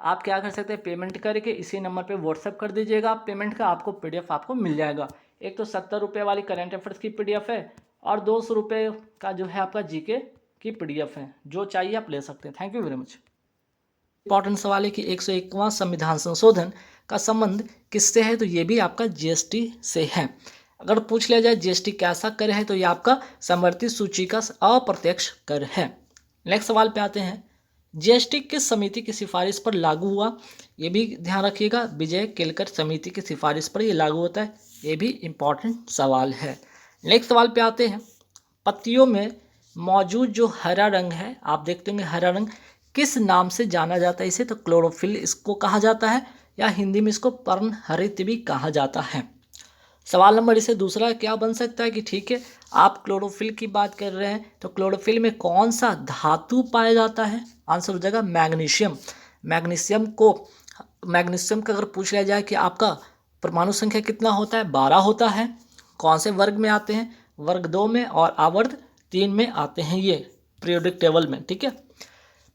आप क्या कर सकते हैं पेमेंट करके इसी नंबर पे व्हाट्सएप कर दीजिएगा पेमेंट का, आपको पीडीएफ आपको मिल जाएगा। एक तो 70 रुपये वाली करंट अफेयर्स की पीडीएफ है और 200 रुपये का जो है आपका जीके की पीडीएफ है, जो चाहिए आप ले सकते हैं। Thank you very much. Important सवाल है कि 101वां संविधान संशोधन का संबंध किससे है, तो ये भी आपका जीएसटी से है। अगर पूछ लिया जाए जीएसटी कैसा कर है तो ये आपका समवर्ती सूची का अप्रत्यक्ष कर है। नेक्स्ट सवाल पे आते हैं, जीएसटी किस समिति की सिफारिश पर लागू हुआ, ये भी ध्यान रखिएगा, विजय केलकर समिति की सिफारिश पर ये लागू होता है, ये भी इम्पॉर्टेंट सवाल है। नेक्स्ट सवाल पे आते हैं, पत्तियों में मौजूद जो हरा रंग है आप देखते होंगे, हरा रंग किस नाम से जाना जाता है इसे, तो क्लोरोफिल इसको कहा जाता है या हिंदी में इसको पर्णहरित भी कहा जाता है। सवाल नंबर इसे दूसरा क्या बन सकता है कि ठीक है आप क्लोरोफिल की बात कर रहे हैं तो क्लोरोफिल में कौन सा धातु पाया जाता है, आंसर हो जाएगा मैग्नीशियम। मैग्नीशियम का अगर पूछ लिया जाए कि आपका परमाणु संख्या कितना होता है 12 होता है, कौन से वर्ग में आते हैं, वर्ग 2 में और आवर्त 3 में आते हैं ये पीरियोडिक टेबल में, ठीक है।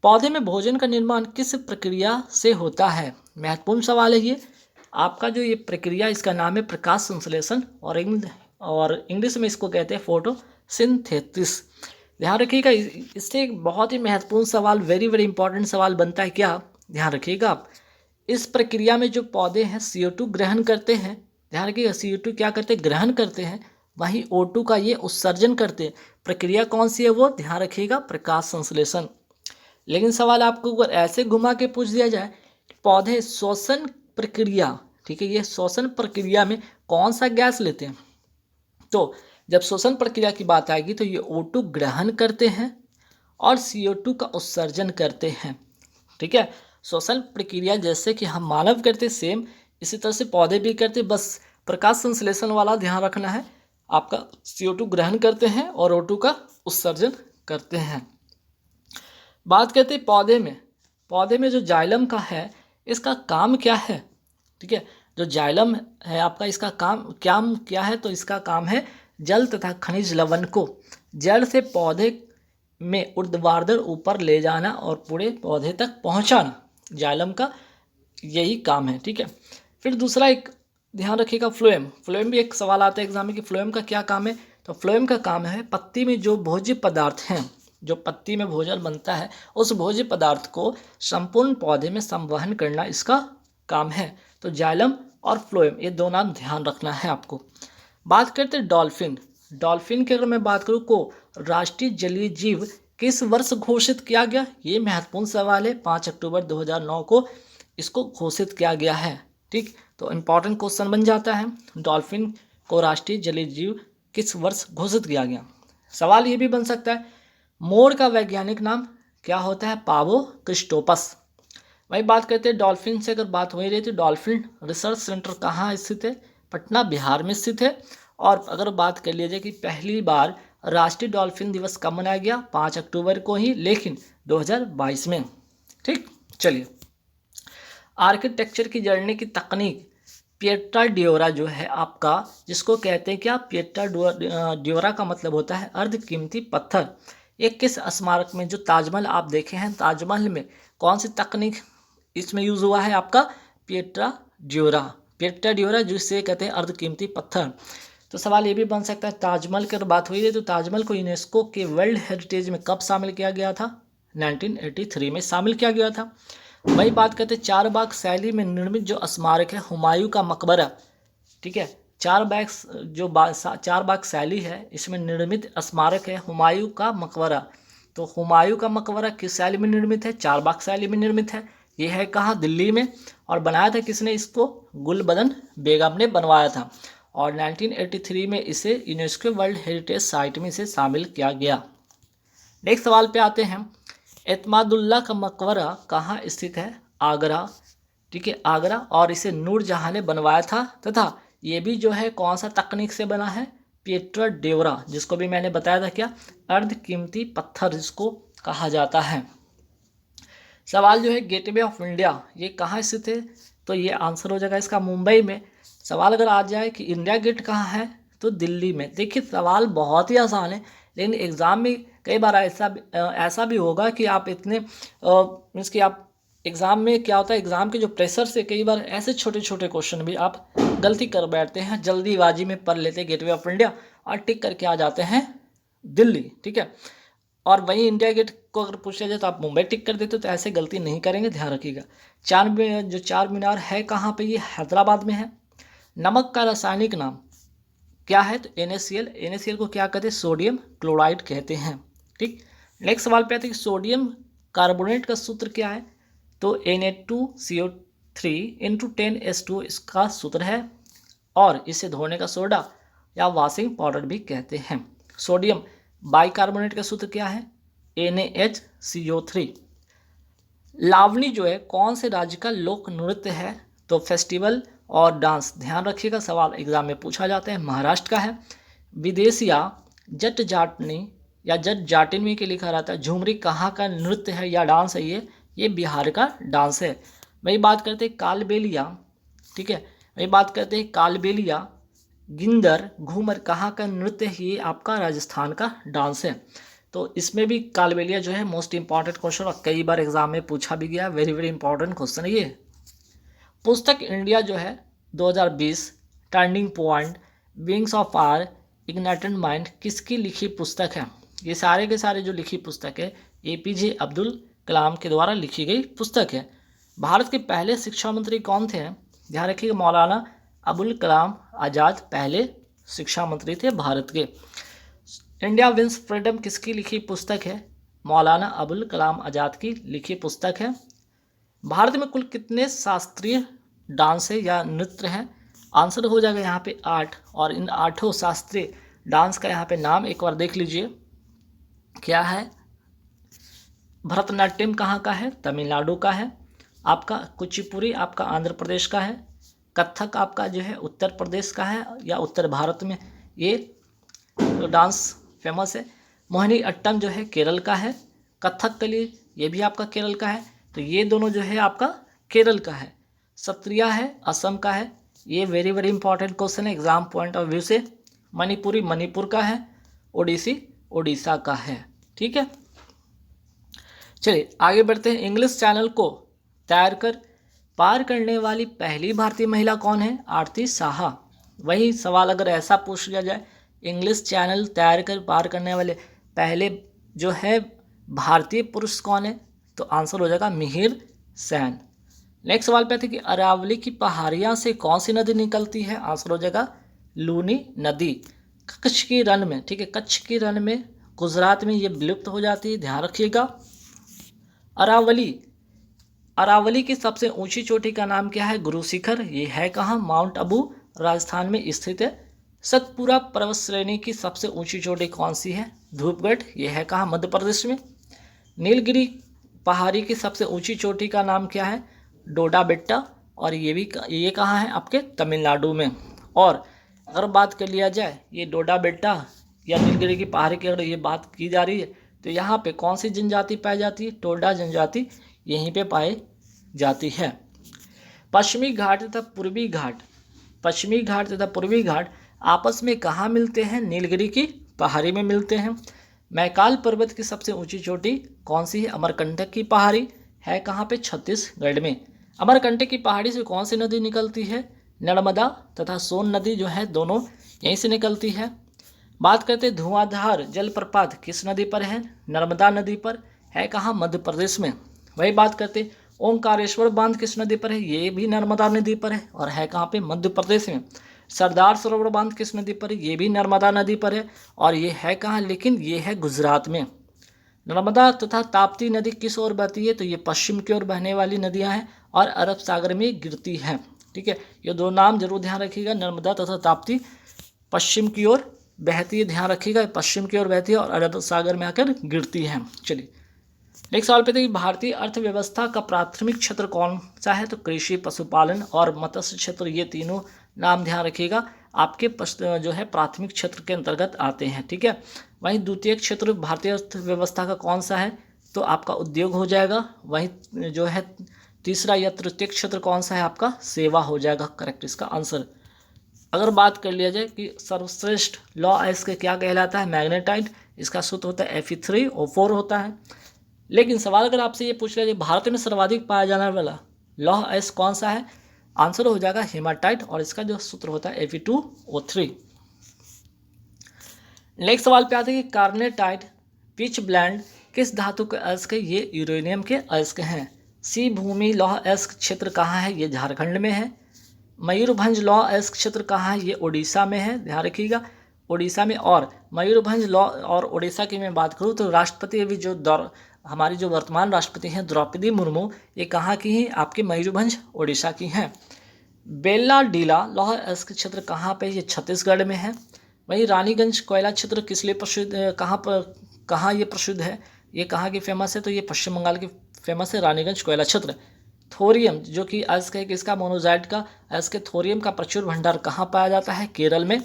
पौधे में भोजन का निर्माण किस प्रक्रिया से होता है, महत्वपूर्ण सवाल है ये। आपका जो ये प्रक्रिया इसका नाम है प्रकाश संश्लेषण और इंग्लिश में इसको कहते हैं फोटोसिंथेसिस। ध्यान रखिएगा, इससे एक बहुत ही महत्वपूर्ण सवाल वेरी वेरी इंपॉर्टेंट सवाल बनता है क्या, ध्यान रखिएगा आप। इस प्रक्रिया में जो पौधे हैं CO2 ग्रहण करते हैं, ध्यान रखिएगा CO2 क्या करते हैं ग्रहण करते हैं, वहीं O2 का ये उत्सर्जन करते हैं। प्रक्रिया कौन सी है वो ध्यान रखिएगा प्रकाश संश्लेषण। लेकिन सवाल आपको अगर ऐसे घुमा के पूछ दिया जाए पौधे श्वसन प्रक्रिया, ठीक है, ये श्वसन प्रक्रिया में कौन सा गैस लेते हैं, तो जब श्वसन प्रक्रिया की बात आएगी तो ये O2 ग्रहण करते हैं और CO2 का उत्सर्जन करते हैं, ठीक है। श्वसन प्रक्रिया जैसे कि हम मानव करते सेम इसी तरह से पौधे भी करते, बस प्रकाश संश्लेषण वाला ध्यान रखना है, आपका CO2 ग्रहण करते हैं और O2 का उत्सर्जन करते हैं। बात करते हैं पौधे में जो जाइलम का है इसका काम क्या है, ठीक है, जो जाइलम है आपका इसका काम क्या है, तो इसका काम है जल तथा खनिज लवण को जड़ से पौधे में ऊर्ध्वाधर ऊपर ले जाना और पूरे पौधे तक पहुंचाना, जाइलम का यही काम है, ठीक है। फिर दूसरा एक ध्यान रखिएगा फ्लोएम भी एक सवाल आता है एग्जाम में कि फ्लोएम का क्या काम है, तो फ्लोएम का काम है पत्ती में जो भोज्य पदार्थ हैं, जो पत्ती में भोजन बनता है उस भोज्य पदार्थ को संपूर्ण पौधे में संवहन करना इसका काम है। तो जाइलम और फ्लोएम ये दो नाम ध्यान रखना है आपको। बात करते हैं डॉल्फिन की अगर मैं बात करूँ को राष्ट्रीय जलीय जीव किस वर्ष घोषित किया गया, ये महत्वपूर्ण सवाल है। 5 अक्टूबर 2009 को इसको घोषित किया गया है, ठीक। तो इम्पॉर्टेंट क्वेश्चन बन जाता है डॉल्फिन को राष्ट्रीय जलीय जीव किस वर्ष घोषित किया गया। सवाल ये भी बन सकता है मोर का वैज्ञानिक नाम क्या होता है, पावो क्रिस्टोपस। वही बात करते हैं डॉल्फिन से अगर बात हो ही रही तो डॉल्फिन रिसर्च सेंटर कहाँ स्थित है, पटना बिहार में स्थित है। और अगर बात कर लीजिए कि पहली बार राष्ट्रीय डॉल्फिन दिवस कब मनाया गया 5 अक्टूबर को ही, लेकिन 2022 में, ठीक। चलिए आर्किटेक्चर की जड़ने की तकनीक पिएट्रा ड्योरा जो है आपका, जिसको कहते हैं क्या पिएट्रा ड्योरा का मतलब होता है अर्ध कीमती पत्थर। एक किस स्मारक में, जो ताजमहल आप देखे हैं ताजमहल में कौन सी तकनीक इसमें यूज़ हुआ है, आपका पिएट्रा ड्योरा जिसे कहते हैं अर्ध कीमती पत्थर। तो सवाल ये भी बन सकता है ताजमहल की अगर बात हुई है तो ताजमहल को यूनेस्को के वर्ल्ड हेरिटेज में कब शामिल किया गया था, 1983 में शामिल किया गया था। वही बात करते हैं चार बाग शैली में निर्मित जो स्मारक है हुमायूं का मकबरा, ठीक है, चार बाग शैली है इसमें निर्मित स्मारक है हुमायूं का मकबरा। तो हुमायूं का मकबरा किस शैली में निर्मित है, चार बाग शैली में निर्मित है। ये है कहाँ, दिल्ली में। और बनाया था किसने इसको, गुलबदन बेगम ने बनवाया था। और 1983 में इसे यूनेस्को वर्ल्ड हेरिटेज साइट में इसे शामिल किया गया। नेक्स्ट सवाल पे आते हैं एतमादुल्ला का मकबरा कहाँ स्थित है, आगरा, ठीक है, आगरा, और इसे नूरजहां ने बनवाया था, तथा ये भी जो है कौन सा तकनीक से बना है, पीटर डेवरा, जिसको भी मैंने बताया था क्या, अर्ध कीमती पत्थर जिसको कहा जाता है। सवाल जो है गेटवे ऑफ इंडिया ये कहाँ स्थित है, तो ये आंसर हो जाएगा इसका मुंबई में। सवाल अगर आ जाए कि इंडिया गेट कहाँ है, तो दिल्ली में। देखिए सवाल बहुत ही आसान है, लेकिन एग्ज़ाम में कई बार ऐसा भी होगा कि आप इतने मीन्स कि आप एग्ज़ाम में क्या होता है, एग्ज़ाम के जो प्रेशर से कई बार ऐसे छोटे छोटे क्वेश्चन भी आप गलती कर बैठते हैं, जल्दीबाजी में पढ़ लेते हैं गेटवे ऑफ इंडिया और टिक करके आ जाते हैं दिल्ली, ठीक है। और वहीं इंडिया गेट को अगर पूछा जाए तो आप मुंबई टिक कर देते हो, तो ऐसे गलती नहीं करेंगे, ध्यान रखिएगा। चार मीनार है कहाँ पे, ये हैदराबाद में है। नमक का रासायनिक नाम क्या है, तो NaCl। NaCl को क्या कहते हैं, सोडियम क्लोराइड कहते हैं, ठीक। नेक्स्ट सवाल पे आते हैं कि सोडियम कार्बोनेट का सूत्र क्या है, तो Na2CO3 × 10H2 इसका सूत्र है, और इसे धोने का सोडा या वॉशिंग पाउडर भी कहते हैं। सोडियम बाइकार्बोनेट का सूत्र क्या है, NaHCO3। लावनी जो है कौन से राज्य का लोक नृत्य है, तो फेस्टिवल और डांस, ध्यान रखिएगा सवाल एग्जाम में पूछा जाता है, महाराष्ट्र का है। विदेशिया जट जाटनी या जट जाटिनवी के लिखा रहता है, झुमरी कहाँ का नृत्य है या डांस है, ये बिहार का डांस है। वही बात करते हैं कालबेलिया, ठीक है, वही बात करते हैं कालबेलिया गिंदर घूमर कहाँ का नृत्य है, ये आपका राजस्थान का डांस है। तो इसमें भी कालबेलिया जो है मोस्ट इंपॉर्टेंट क्वेश्चन, और कई बार एग्जाम में पूछा भी गया, वेरी वेरी इंपॉर्टेंट क्वेश्चन है ये। पुस्तक इंडिया जो है 2020 turning point wings of fire ignited mind किसकी लिखी पुस्तक है, ये सारे के सारे जो लिखी पुस्तक है APJ अब्दुल कलाम के द्वारा लिखी गई पुस्तक है। भारत के पहले शिक्षा मंत्री कौन थे, ध्यान रखिएगा मौलाना अबुल कलाम आज़ाद पहले शिक्षा मंत्री थे भारत के। इंडिया विंस फ्रीडम किसकी लिखी पुस्तक है, मौलाना अबुल कलाम आज़ाद की लिखी पुस्तक है। भारत में कुल कितने शास्त्रीय डांस है या नृत्य हैं, आंसर हो जाएगा यहाँ पे 8, और इन 8 शास्त्रीय डांस का यहाँ पे नाम एक बार देख लीजिए क्या है। भरतनाट्यम कहाँ का है, तमिलनाडु का है। आपका कुचिपुड़ी आपका आंध्र प्रदेश का है। कथक आपका जो है उत्तर प्रदेश का है या उत्तर भारत में ये तो डांस फेमस है। मोहिनी अट्टम जो है केरल का है। कथकली ये भी आपका केरल का है, तो ये दोनों जो है आपका केरल का है। सत्रिया है असम का है, ये वेरी वेरी इंपॉर्टेंट क्वेश्चन है एग्जाम पॉइंट ऑफ व्यू से। मणिपुरी मणिपुर का है। ओडिसी ओडिशा का है, ठीक है। चलिए आगे बढ़ते हैं। इंग्लिश चैनल को तैर कर पार करने वाली पहली भारतीय महिला कौन है, आरती साहा। वही सवाल अगर ऐसा पूछ लिया जाए इंग्लिश चैनल तैर कर पार करने वाले पहले जो है भारतीय पुरुष कौन है, तो आंसर हो जाएगा मिहिर सेन। नेक्स्ट सवाल पे आते हैं कि अरावली की पहाड़ियाँ से कौन सी नदी निकलती है, आंसर हो जाएगा लूनी नदी। कच्छ की रण में, ठीक है, कच्छ की रण में गुजरात में ये विलुप्त हो जाती है, ध्यान रखिएगा। अरावली की सबसे ऊंची चोटी का नाम क्या है, गुरु शिखर। ये है कहाँ, माउंट आबू राजस्थान में स्थित है। सतपुरा पर्वत श्रेणी की सबसे ऊंची चोटी कौन सी है, धूपगढ़। ये है कहाँ, मध्य प्रदेश में। नीलगिरी पहाड़ी की सबसे ऊंची चोटी का नाम क्या है, डोडा बेट्टा, और ये कहाँ है, आपके तमिलनाडु में। और अगर बात कर लिया जाए ये डोडा बेट्टा या नीलगिरी की पहाड़ी की अगर ये बात की जा रही है, तो यहाँ पे कौन सी जनजाति पाई जाती है, टोडा जनजाति यहीं पे पाई जाती है। पश्चिमी घाट तथा पूर्वी घाट आपस में कहाँ मिलते हैं, नीलगिरी की पहाड़ी में मिलते हैं। मैकाल पर्वत की सबसे ऊंची चोटी कौन सी है, अमरकंटक की पहाड़ी है कहाँ पे, छत्तीसगढ़ में। अमरकंटक की पहाड़ी से कौन सी नदी निकलती है, नर्मदा तथा सोन नदी जो है दोनों यहीं से निकलती है। बात करते हैं धुआंधार जलप्रपात किस नदी पर है, नर्मदा नदी पर, है कहाँ, मध्य प्रदेश में। वही बात करते हैं ओंकारेश्वर बांध किस नदी पर है, ये भी नर्मदा नदी पर है और है कहाँ पे, मध्य प्रदेश में। सरदार सरोवर बांध किस नदी पर है, ये भी नर्मदा नदी पर है और ये है कहाँ, लेकिन ये है गुजरात में। नर्मदा तथा ताप्ती नदी किस ओर बहती है, तो ये पश्चिम की ओर बहने वाली नदियाँ हैं और अरब सागर में गिरती हैं, ठीक है। ये दो नाम जरूर ध्यान रखिएगा, नर्मदा तथा ताप्ती पश्चिम की ओर बहती है, ध्यान रखिएगा, पश्चिम की ओर बहती है और अरब सागर में आकर गिरती है। चलिए नेक्स्ट सवाल पे देखिए, भारतीय अर्थव्यवस्था का प्राथमिक क्षेत्र कौन सा है? तो कृषि, पशुपालन और मत्स्य क्षेत्र, ये तीनों नाम ध्यान रखिएगा, आपके जो है प्राथमिक क्षेत्र के अंतर्गत आते हैं। ठीक है, वहीं द्वितीय क्षेत्र भारतीय अर्थव्यवस्था का कौन सा है? तो आपका उद्योग हो जाएगा। वहीं जो है तीसरा या तृतीय क्षेत्र कौन सा है? आपका सेवा हो जाएगा करेक्ट इसका आंसर। अगर बात कर लिया जाए कि सर्वश्रेष्ठ लौह अयस्क क्या कहलाता है? मैग्नेटाइट। इसका सूत्र होता है Fe3O4 होता है। लेकिन सवाल अगर आपसे ये पूछ लिया जाए भारत में सर्वाधिक पाया जाने वाला लौह अयस्क कौन सा है? आंसर हो जाएगा हेमाटाइट और इसका जो सूत्र होता है Fe2O3। नेक्स्ट सवाल पे आते हैं कि कार्नेटाइट पिच ब्लेंड किस धातु के अयस्क है? ये यूरेनियम के अयस्क हैं। सी भूमि लौह अयस्क क्षेत्र कहाँ है? ये झारखंड में है। मयूरभंज लौह अयस्क क्षेत्र कहाँ है? ये उड़ीसा में है, ध्यान रखिएगा उड़ीसा में। और मयूरभंज लौह और उड़ीसा की मैं बात करूँ तो राष्ट्रपति अभी जो हमारी जो वर्तमान राष्ट्रपति हैं द्रौपदी मुर्मू, ये कहाँ की हैं? आपके मयूरभंज उड़ीसा की हैं। बेल्ला डीला लौह अयस्क क्षेत्र कहाँ पे? ये छत्तीसगढ़ में है। वहीं रानीगंज कोयला क्षेत्र किस लिए प्रसिद्ध, कहाँ ये प्रसिद्ध है? ये कहाँ की फेमस है? तो ये पश्चिम बंगाल की फेमस है रानीगंज कोयला क्षेत्र। थोरियम जो कि अयस्क है किसका? मोनोजाइट का अयस्क। थोरियम का प्रचुर भंडार कहाँ पाया जाता है? केरल में।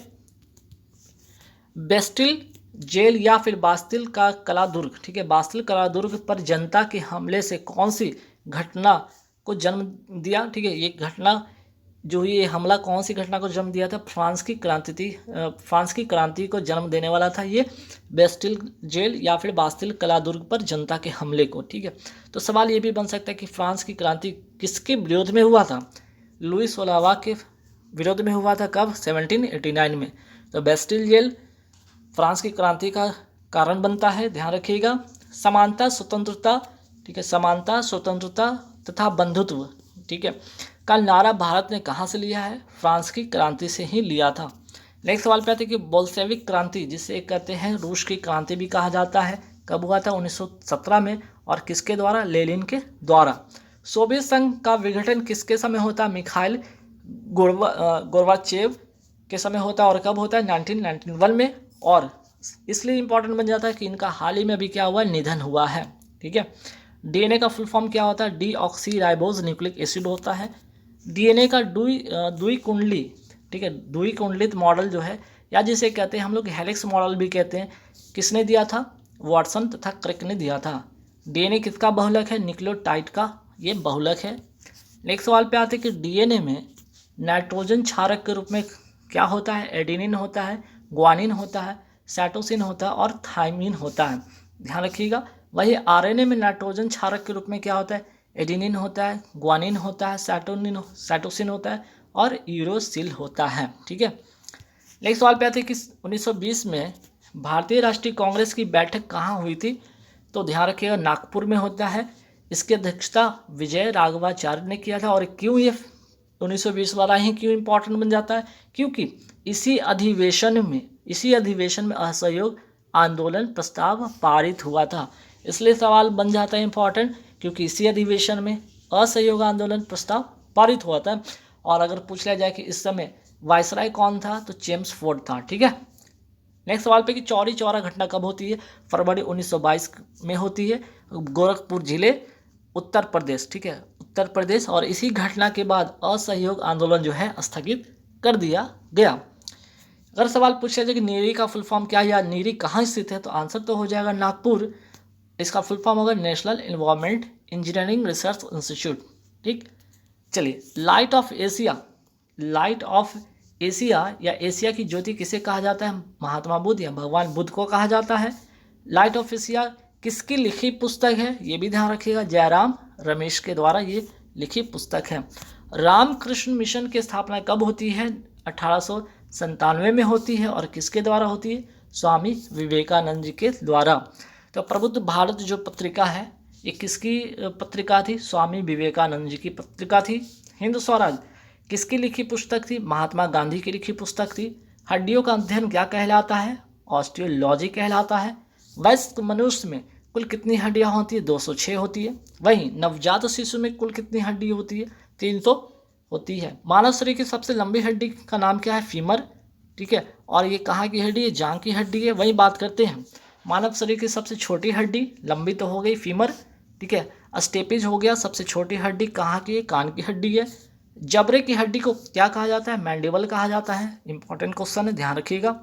बेस्टिल जेल या फिर बास्तिल का कलादुर्ग, ठीक है, बास्तिल कलादुर्ग पर जनता के हमले से कौन सी घटना को जन्म दिया? ठीक है, ये घटना जो ये हमला कौन सी घटना को जन्म दिया था? फ्रांस की क्रांति को जन्म देने वाला था ये बेस्टिल जेल या फिर बास्तिल कलादुर्ग पर जनता के हमले को। ठीक है, तो सवाल ये भी बन सकता है कि फ्रांस की क्रांति किसके विरोध में हुआ था? लुई 16वां के विरोध में हुआ था। कब? 1789 में। तो बेस्टिल जेल फ्रांस की क्रांति का कारण बनता है, ध्यान रखिएगा। समानता स्वतंत्रता, ठीक है, समानता स्वतंत्रता तथा बंधुत्व, ठीक है, का नारा भारत ने कहाँ से लिया है? फ्रांस की क्रांति से ही लिया था। नेक्स्ट सवाल पे आते हैं कि बोल्शेविक क्रांति जिसे कहते हैं रूस की क्रांति भी कहा जाता है, कब हुआ था? 1917 में। और किसके द्वारा? लेनिन के द्वारा। सोवियत संघ का विघटन किसके समय होता? मिखाइल गोर्बाचेव के समय होता है। और कब होता है? 1991 में। और इसलिए इंपॉर्टेंट बन जाता है कि इनका हाल ही में भी क्या हुआ? निधन हुआ है। ठीक है, डीएनए का फुल फॉर्म क्या होता है? डीऑक्सीराइबोज न्यूक्लिक एसिड होता है। डीएनए का द्विकुंडली, ठीक है, द्विकुंडलित मॉडल जो है, या जिसे कहते हैं हम लोग हेलिक्स मॉडल भी कहते हैं, किसने दिया था? वाटसन तथा क्रिक ने दिया था। डीएनए किसका बहुलक है? न्यूक्लियोटाइड का ये बहुलक है। नेक्स्ट सवाल पे आते हैं कि डीएनए में नाइट्रोजन क्षारक के रूप में क्या होता है? एडेनिन होता है, ग्वानिन होता है, साइटोसिन होता है और थाइमिन होता है, ध्यान रखिएगा। वही आरएनए में नाइट्रोजन क्षारक के रूप में क्या होता है? एडेनिन होता है, ग्वानिन होता है, साइटोसिन होता है और यूरोसिल होता है। ठीक है, नेक्स्ट सवाल पे आते हैं कि 1920 में भारतीय राष्ट्रीय कांग्रेस की बैठक कहाँ हुई थी? तो ध्यान रखिएगा नागपुर में होता है। इसकी अध्यक्षता विजय राघवाचार्य ने किया था। और क्यों ये 1920 वाला ही क्यों इंपॉर्टेंट बन जाता है? क्योंकि इसी अधिवेशन में असहयोग आंदोलन प्रस्ताव पारित हुआ था, इसलिए सवाल बन जाता है इंपॉर्टेंट, क्योंकि इसी अधिवेशन में असहयोग आंदोलन प्रस्ताव पारित हुआ था। और अगर पूछ लिया जाए कि इस समय वायसराय कौन था, तो जेम्स फोर्ड था। ठीक है, नेक्स्ट सवाल पे कि चौरी चौरा घटना कब होती है? फरवरी 1922 में होती है, गोरखपुर जिले, उत्तर प्रदेश। ठीक है, उत्तर प्रदेश। और इसी घटना के बाद असहयोग आंदोलन जो है स्थगित कर दिया गया। अगर सवाल पूछा जाए कि नीरी का फुल फॉर्म क्या है या नीरी कहाँ स्थित है, तो आंसर तो हो जाएगा नागपुर। इसका फुल फॉर्म होगा national environment engineering research institute. ठीक, चलिए, लाइट ऑफ एशिया या एशिया की ज्योति किसे कहा जाता है? महात्मा बुद्ध या भगवान बुद्ध को कहा जाता है। लाइट ऑफ एशिया किसकी लिखी पुस्तक है? ये भी ध्यान रखिएगा, जयराम रमेश के द्वारा ये लिखी पुस्तक है। रामकृष्ण मिशन की स्थापना कब होती है? 1897 में होती है। और किसके द्वारा होती है? स्वामी विवेकानंद जी के द्वारा। तो प्रबुद्ध भारत जो पत्रिका है, ये किसकी पत्रिका थी? स्वामी विवेकानंद जी की पत्रिका थी। हिंद स्वराज किसकी लिखी पुस्तक थी? महात्मा गांधी की लिखी पुस्तक थी। हड्डियों का अध्ययन क्या कहलाता है? ऑस्टियोलॉजी कहलाता है। वयस्क मनुष्य में कुल कितनी हड्डियां होती है? 206 होती है। वहीं नवजात शिशु में कुल कितनी हड्डी होती है? 300 होती है। मानव शरीर की सबसे लंबी हड्डी का नाम क्या है? फीमर। ठीक है, और ये कहाँ की हड्डी है? जांघ की हड्डी है। वहीं बात करते हैं मानव शरीर की सबसे छोटी हड्डी, लंबी तो हो गई फीमर, ठीक है। स्टेपिज हो गया, सबसे छोटी हड्डी कहाँ की है, कान की हड्डी है। जबड़े की हड्डी को क्या कहा जाता है, मैंडिबल कहा जाता है। इंपॉर्टेंट क्वेश्चन है, ध्यान रखिएगा।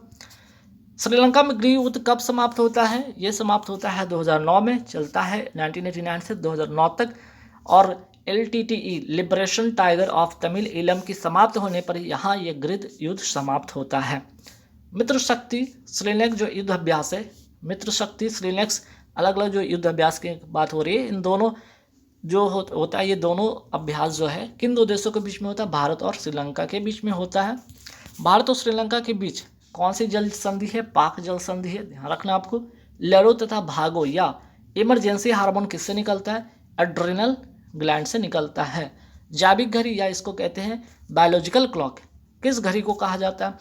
श्रीलंका में गृह युद्ध कब समाप्त होता है, ये समाप्त होता है 2009 में, चलता है 1989 से 2009 तक। और LTTE liberation tiger of Tamil Eelam की समाप्त होने पर यहाँ ये गृह युद्ध समाप्त होता है। मित्र शक्ति श्रीलंका जो युद्ध अभ्यास है, मित्र शक्ति श्रीलंका अलग अलग जो युद्ध अभ्यास की बात हो रही है, इन दोनों जो होता है, ये दोनों अभ्यास जो है किन दो देशों के बीच में होता है, भारत और श्रीलंका के बीच में होता है। भारत और श्रीलंका के बीच कौन सी जल संधि है, पाक जल संधि है, ध्यान रखना आपको। लड़ो तथा भागो या इमरजेंसी हार्मोन किससे निकलता है, एड्रिनल ग्लैंड से निकलता है। जैविक घड़ी या इसको कहते हैं बायोलॉजिकल क्लॉक, किस घड़ी को कहा जाता है,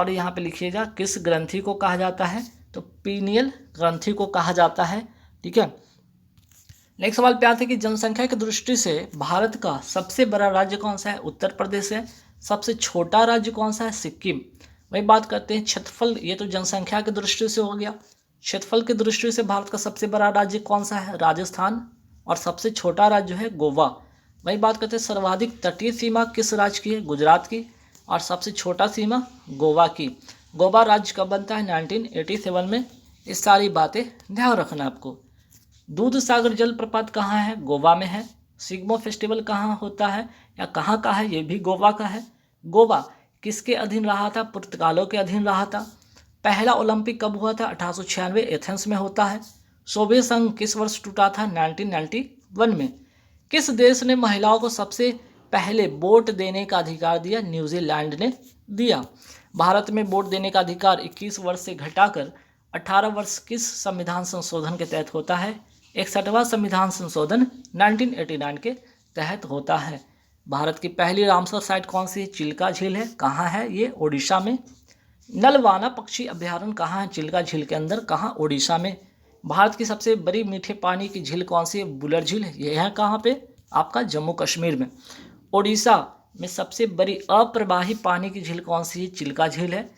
यहाँ पे लिखिएगा, किस ग्रंथि को कहा जाता है, तो पीनियल ग्रंथि को कहा जाता है, ठीक है। नेक्स्ट सवाल पे आते हैं कि जनसंख्या की दृष्टि से भारत का सबसे बड़ा राज्य कौन सा है, उत्तर प्रदेश है। सबसे छोटा राज्य कौन सा है, सिक्किम। वही बात करते हैं क्षेत्रफल, ये तो जनसंख्या की दृष्टि से हो गया। क्षेत्रफल की दृष्टि से भारत का सबसे बड़ा राज्य कौन सा है, राजस्थान। और सबसे छोटा राज्य है गोवा। वही बात करते हैं सर्वाधिक तटीय सीमा किस राज्य की है, गुजरात की। और सबसे छोटा सीमा गोवा की। गोवा राज्य कब बनता है, 1987 में। इस सारी बातें ध्यान रखना आपको। दूध सागर जलप्रपात कहाँ है, गोवा में है। सिग्मो फेस्टिवल कहाँ होता है या कहाँ का है, ये भी गोवा का है। गोवा किसके अधीन रहा था, पुर्तगालों के अधीन रहा था। पहला ओलंपिक कब हुआ था, 1896 एथेंस में होता है। सोवियत संघ किस वर्ष टूटा था, 1991 में। किस देश ने महिलाओं को सबसे पहले वोट देने का अधिकार दिया, न्यूजीलैंड ने दिया। भारत में वोट देने का अधिकार 21 वर्ष से घटाकर 18 वर्ष किस संविधान संशोधन के तहत होता है, 61वां संविधान संशोधन 1989 के तहत होता है। भारत की पहली रामसर साइट कौन सी है, चिल्का झील है। कहाँ है ये, ओडिशा में। नलवाना पक्षी अभ्यारण्य कहाँ है, चिल्का झील के अंदर, कहाँ, ओडिशा में। भारत की सबसे बड़ी मीठे पानी की झील कौन सी है, बुलर झील है। यह है कहाँ पे, आपका जम्मू कश्मीर में। ओडिशा में सबसे बड़ी अप्रवाही पानी की झील कौन सी है, चिल्का झील है।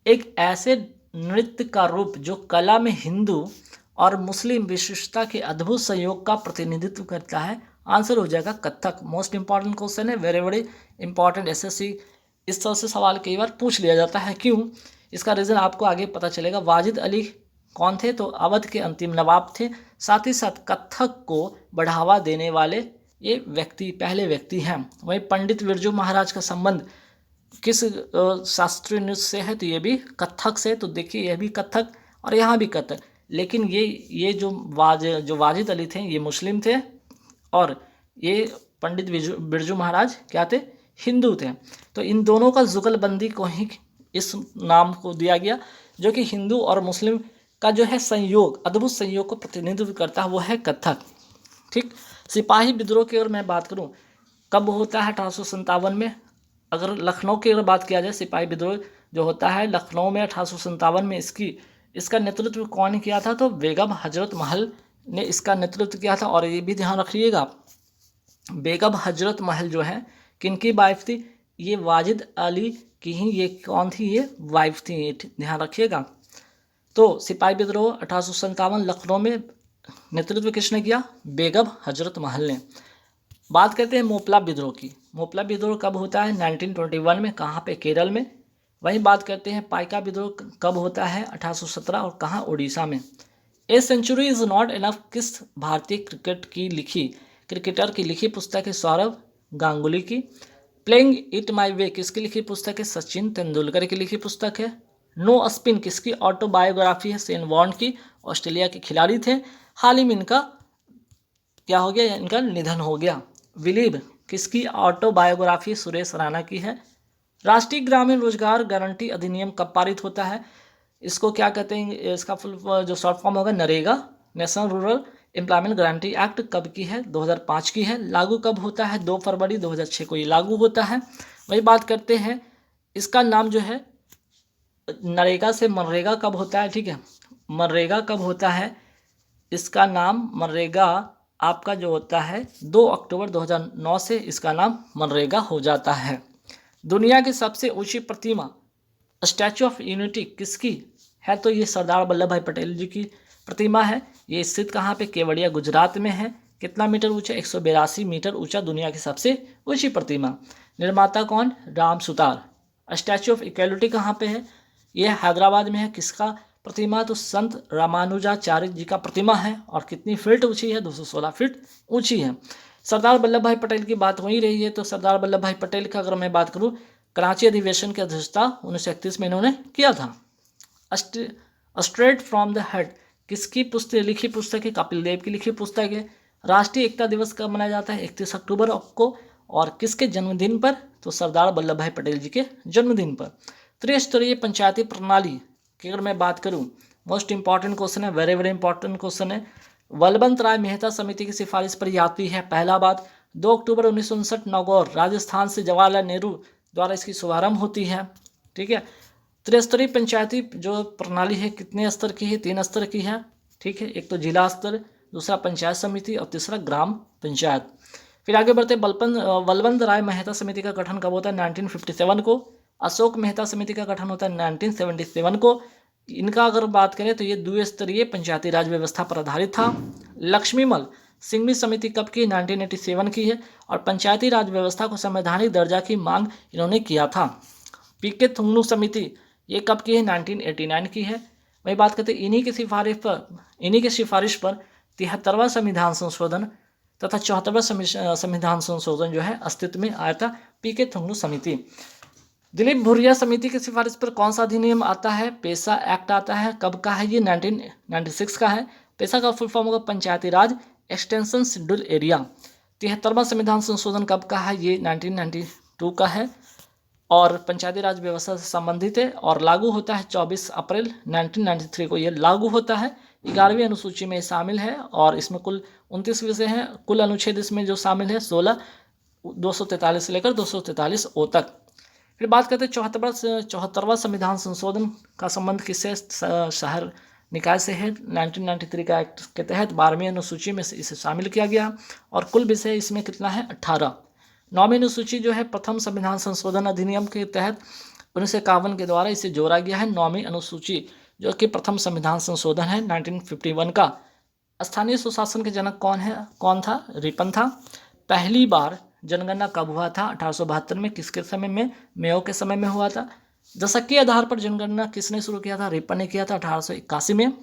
एक ऐसे नृत्य का रूप जो कला में हिंदू और मुस्लिम विशिष्टता के अद्भुत संयोग का प्रतिनिधित्व करता है, आंसर हो जाएगा कथक। मोस्ट इंपॉर्टेंट क्वेश्चन है, वेरी इंपॉर्टेंट। एसएससी इस तरह से सवाल कई बार पूछ लिया जाता है, क्यों, इसका रीज़न आपको आगे पता चलेगा। वाजिद अली कौन थे, तो अवध के अंतिम नवाब थे। साथ ही साथ कथक को बढ़ावा देने वाले ये व्यक्ति पहले व्यक्ति हैं। वहीं पंडित बिरजू महाराज का संबंध किस शास्त्रीय नृत्य से है, तो ये भी कथक से। तो देखिए यह भी कथक और यहाँ भी कथक। लेकिन ये जो वाजिद अली थे ये मुस्लिम थे और ये पंडित बिरजू महाराज क्या थे, हिंदू थे। तो इन दोनों का जुगलबंदी को ही इस नाम को दिया गया, जो कि हिंदू और मुस्लिम का जो है संयोग, अद्भुत संयोग को प्रतिनिधित्व करता है, वो है कथक, ठीक। सिपाही विद्रोह की अगर मैं बात करूं कब होता है, 1857 में। अगर लखनऊ की अगर बात किया जाए, सिपाही विद्रोह जो होता है लखनऊ में 1857 में, इसका नेतृत्व कौन किया था, तो बेगम हजरत महल ने इसका नेतृत्व किया था। और ये भी ध्यान रखिएगा, बेगम हजरत महल जो है किनकी वाइफ थी, ये वाजिद अली की ही ये कौन थी, ये वाइफ थी, ये ध्यान रखिएगा। तो सिपाही विद्रोह 1857 लखनऊ में नेतृत्व किसने किया, बेगम हजरत महल ने। बात करते हैं मोपला विद्रोह की। मोपला विद्रोह कब होता है, 1921 में, कहाँ पे, केरल में। वहीं बात करते हैं पाइका विद्रोह कब होता है, 1817, और कहाँ, उड़ीसा में। A century is not enough किस भारतीय क्रिकेटर की लिखी पुस्तक है, सौरव गांगुली की। प्लेइंग इट माई वे किसकी लिखी पुस्तक है, सचिन तेंदुलकर की लिखी पुस्तक है। नो स्पिन किसकी ऑटोबायोग्राफी है, शेन वॉर्न की, ऑस्ट्रेलिया के खिलाड़ी थे। हाल ही में इनका क्या हो गया, इनका निधन हो गया। विलीव किसकी ऑटोबायोग्राफी, सुरेश राणा की है। राष्ट्रीय ग्रामीण रोजगार गारंटी अधिनियम कब पारित होता है, इसको क्या कहते हैं, इसका फुल जो शॉर्ट फॉर्म होगा NREGA, national rural employment guarantee act कब की है, 2005 की है। लागू कब होता है, 2 फरवरी 2006 को ये लागू होता है। वही बात करते हैं, इसका नाम जो है नरेगा से मनरेगा कब होता है, ठीक है, मनरेगा कब होता है, इसका नाम मनरेगा आपका जो होता है 2 अक्टूबर 2009 से इसका नाम मनरेगा हो जाता है। दुनिया की सबसे ऊंची प्रतिमा स्टैचू ऑफ यूनिटी किसकी है तो ये सरदार वल्लभ भाई पटेल जी की प्रतिमा है। ये स्थित कहाँ पे? केवड़िया गुजरात में है। कितना मीटर ऊंचा? 182 मीटर ऊंचा, दुनिया की सबसे ऊंची प्रतिमा। निर्माता कौन? Ram Sutar. Statue of equality कहाँ पे है? ये हैदराबाद में है। किसका प्रतिमा? तो संत रामानुजाचार्य जी का प्रतिमा है। और कितनी फीट ऊंची है? 216 फीट ऊंची है। सरदार वल्लभ भाई पटेल की बात हो ही रही है तो सरदार वल्लभ भाई पटेल का अगर मैं बात करूँ, कराची अधिवेशन की अध्यक्षता 1931 में इन्होंने किया था। स्ट्रेट फ्रॉम द हेड किसकी पुस्तक लिखी पुस्तक है? कपिल देव की लिखी पुस्तक है। राष्ट्रीय एकता दिवस कब मनाया जाता है? 31 अक्टूबर को। और किसके जन्मदिन पर? तो सरदार वल्लभ भाई पटेल जी के जन्मदिन पर। त्रिस्तरीय पंचायती प्रणाली की अगर मैं बात करूं, मोस्ट इंपॉर्टेंट क्वेश्चन है, वेरी वेरी इंपॉर्टेंट क्वेश्चन है। बलवंत राय मेहता समिति की सिफारिश पर यह आती है। पहला बात, 2 अक्टूबर 1959 नागौर राजस्थान से जवाहरलाल नेहरू द्वारा इसकी शुभारंभ होती है। ठीक है। त्रिस्तरीय पंचायती जो प्रणाली है कितने स्तर की है? 3 स्तर की है। ठीक है, एक तो जिला स्तर, दूसरा पंचायत समिति और तीसरा ग्राम पंचायत। फिर आगे बढ़ते, बलवंत राय मेहता समिति का गठन कब होता है? 1957 को। अशोक मेहता समिति का गठन होता है 1977 को। इनका अगर बात करें तो ये द्विस्तरीय पंचायती राज व्यवस्था पर आधारित था। लक्ष्मीमल सिंघवी समिति कब की? 1987 की है। और पंचायती राज व्यवस्था को संवैधानिक दर्जा की मांग इन्होंने किया था। पीके थुंगनू समिति ये कब की है? 1989 की है। वही बात करते हैं इन्हीं की सिफारिश पर 73वां संविधान संशोधन तथा 74वां संविधान संशोधन जो है अस्तित्व में आया था। पीके थुंगनू समिति। दिलीप भुरिया समिति की सिफारिश पर कौन सा अधिनियम आता है? पेसा एक्ट आता है। कब का है ये? 1996 का है। पेसा का फुल फॉर्म होगा पंचायती राज एक्सटेंशन शेड्यूल एरिया। 73वां संविधान संशोधन कब का है? ये 1992 का है और पंचायती राज व्यवस्था से संबंधित है और लागू होता है 24 अप्रैल 1993 को ये लागू होता है। 11वीं अनुसूची में शामिल है और इसमें कुल 29 विषय हैं। कुल अनुच्छेद इसमें जो शामिल है 16, 243 से लेकर 243 ओ तक। फिर बात करते हैं 74वां संविधान संशोधन का संबंध किससे? शहर निकाय से है। 1993 का एक्ट के तहत 12वीं अनुसूची में इसे शामिल किया गया और कुल विषय इसमें कितना है? 18। 9वीं अनुसूची जो है प्रथम संविधान संशोधन अधिनियम के तहत 1951 के द्वारा इसे जोड़ा गया है। 9वीं अनुसूची जो कि प्रथम संविधान संशोधन है 1951 का। स्थानीय सुशासन के जनक कौन था? रिपन था। पहली बार जनगणना कब हुआ था? 1872 में। किसके समय में? मेयो के समय में हुआ था। दशक के आधार पर जनगणना किसने शुरू किया था? रिपन ने किया था 1881 में।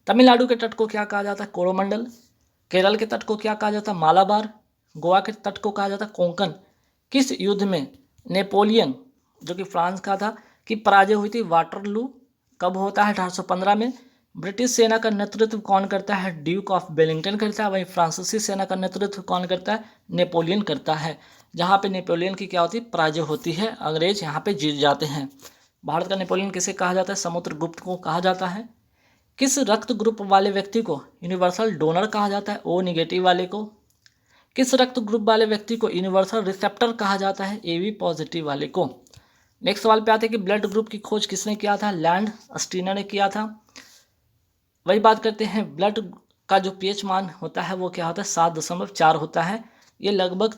तमिलनाडु के तट को क्या कहा जाता है? कोरोमंडल। केरल के तट को क्या कहा जाता है? मालाबार। गोवा के तट को कहा जाता है कोंकण। किस युद्ध में नेपोलियन जो कि फ्रांस का था की पराजय हुई थी? वाटरलू। कब होता है? 1815 में। ब्रिटिश सेना का नेतृत्व कौन करता है? ड्यूक ऑफ वेलिंगटन करता है। वहीं फ्रांसीसी सेना का नेतृत्व कौन करता है? नेपोलियन करता है। जहाँ पे नेपोलियन की क्या होती है? पराजय होती है, अंग्रेज यहाँ पे जीत जाते हैं। भारत का नेपोलियन किसे कहा जाता है? समुद्रगुप्त को कहा जाता है। किस रक्त ग्रुप वाले व्यक्ति को यूनिवर्सल डोनर कहा जाता है? ओ निगेटिव वाले को। किस रक्त ग्रुप वाले व्यक्ति को यूनिवर्सल रिसेप्टर कहा जाता है? एबी पॉजिटिव वाले को। नेक्स्ट सवाल पे आते हैं कि ब्लड ग्रुप की खोज किसने किया था? लैंड स्टीनर ने किया था। वही बात करते हैं ब्लड का जो पीएच मान होता है वो क्या होता है? 7.4 होता है। ये लगभग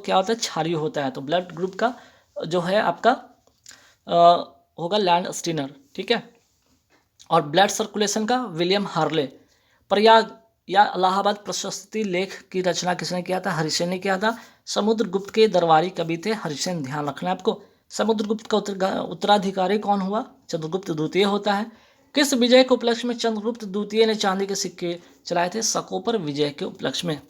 क्या होता है? क्षारीय होता है। तो ब्लड ग्रुप का जो है आपका होगा लैंड स्टीनर। ठीक है। और ब्लड सर्कुलेशन का विलियम हार्ले। प्रयाग या इलाहाबाद प्रशस्ति लेख की रचना किसने किया था? हरिसेन ने किया था। समुद्रगुप्त के दरबारी कवि थे हरिसेन, ध्यान रखना आपको। समुद्रगुप्त का उत्तराधिकारी कौन हुआ? चंद्रगुप्त द्वितीय होता है। किस विजय के उपलक्ष्य में चंद्रगुप्त द्वितीय ने चांदी के सिक्के चलाए थे? सकोपर विजय के उपलक्ष्य में।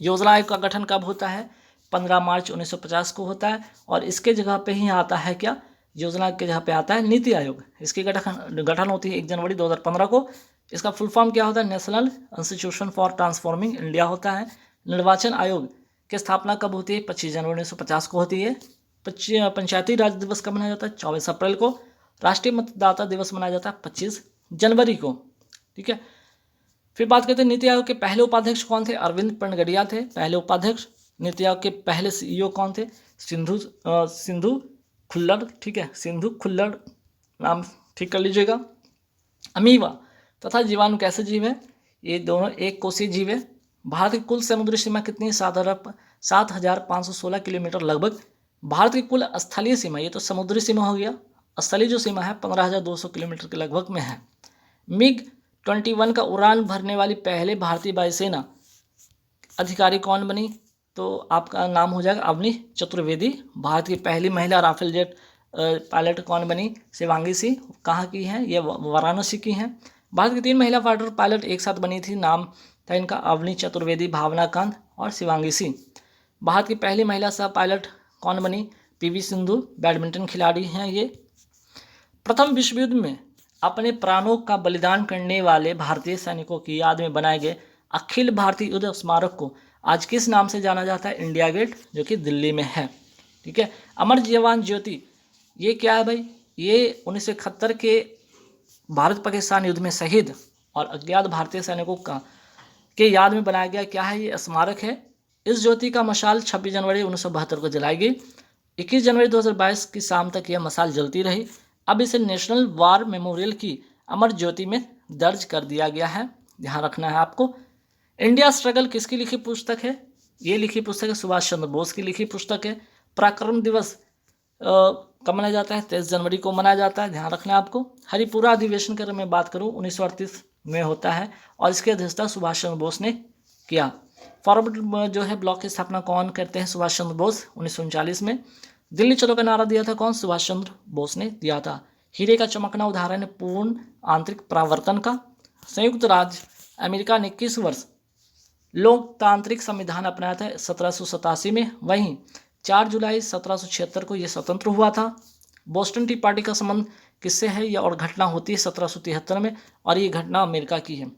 योजना आयोग का गठन कब होता है? 15 मार्च 1950 को होता है और इसके जगह पे ही आता है क्या? योजना के जगह पे आता है नीति आयोग। इसकी गठन होती है 1 जनवरी 2015 को। इसका फुल फॉर्म क्या होता है? National institution for transforming India होता है। निर्वाचन आयोग की स्थापना कब होती है? 25 जनवरी 1950 को होती है। पंचायती राज दिवस कब मनाया जाता है? 24 अप्रैल को। राष्ट्रीय मतदाता दिवस मनाया जाता है 25 जनवरी को। ठीक है। फिर बात करते हैं नीति आयोग के पहले उपाध्यक्ष कौन थे? अरविंद पनगड़िया थे पहले उपाध्यक्ष। नीति आयोग के पहले सीईओ कौन थे? सिंधु खुल्लर। ठीक है, सिंधु खुल्लर नाम ठीक कर लीजिएगा। अमीबा तथा जीवाणु कैसे जीव है? ये दोनों एक कोषीय जीव है। भारत की कुल समुद्री सीमा कितनी? 7,516 किलोमीटर लगभग। भारत की कुल स्थलीय सीमा, ये तो समुद्री सीमा हो गया, स्थलीय जो सीमा है 15,200 किलोमीटर के लगभग में है। MiG-21 का उड़ान भरने वाली पहले भारतीय वायुसेना अधिकारी कौन बनी? तो आपका नाम हो जाएगा अवनी चतुर्वेदी। भारत की पहली महिला राफेल जेट पायलट कौन बनी? शिवांगी सिंह। कहाँ की हैं? ये वाराणसी की हैं। भारत की 3 महिला फाइटर पायलट एक साथ बनी थी, नाम था इनका अवनी चतुर्वेदी, भावना कांत और शिवांगी सिंह। भारत की पहली महिला सह पायलट कौन बनी? PV सिंधु, बैडमिंटन खिलाड़ी हैं ये। प्रथम विश्व युद्ध में अपने प्राणों का बलिदान करने वाले भारतीय सैनिकों की याद में बनाए गए अखिल भारतीय युद्ध स्मारक को आज किस नाम से जाना जाता है? इंडिया गेट, जो कि दिल्ली में है। ठीक है। अमर जवान ज्योति ये क्या है भाई? ये 1971 के भारत पाकिस्तान युद्ध में शहीद और अज्ञात भारतीय सैनिकों के याद में बनाया गया क्या है? ये स्मारक है। इस ज्योति का मशाल 26 जनवरी 1972 को जलाई गई। 21 जनवरी 2022 की शाम तक यह मशाल जलती रही। अब इसे नेशनल वार मेमोरियल की अमर ज्योति में दर्ज कर दिया गया है, ध्यान रखना है आपको। इंडिया स्ट्रगल किसकी लिखी पुस्तक है? ये लिखी पुस्तक है सुभाष चंद्र बोस की लिखी पुस्तक है। पराक्रम दिवस कब मनाया जाता है? 23 जनवरी को मनाया जाता है, ध्यान रखना है आपको। हरिपुरा अधिवेशन की अगर मैं बात करूँ 1938 में होता है और इसकी अध्यक्षता सुभाष चंद्र बोस ने किया। फॉरवर्ड जो है ब्लॉक की स्थापना कौन करते हैं? सुभाष चंद्र बोस 1939 में। दिल्ली चलो का नारा दिया था कौन? सुभाष चंद्र बोस ने दिया था। हीरे का चमकना उदाहरण है पूर्ण आंतरिक परावर्तन का। संयुक्त राज्य अमेरिका ने किस वर्ष लोकतांत्रिक संविधान अपनाया था? 1787 में। वहीं 4 जुलाई 1776 को यह स्वतंत्र हुआ था। बोस्टन टी पार्टी का संबंध किससे है? यह और घटना होती है 1773 में और ये घटना अमेरिका की है।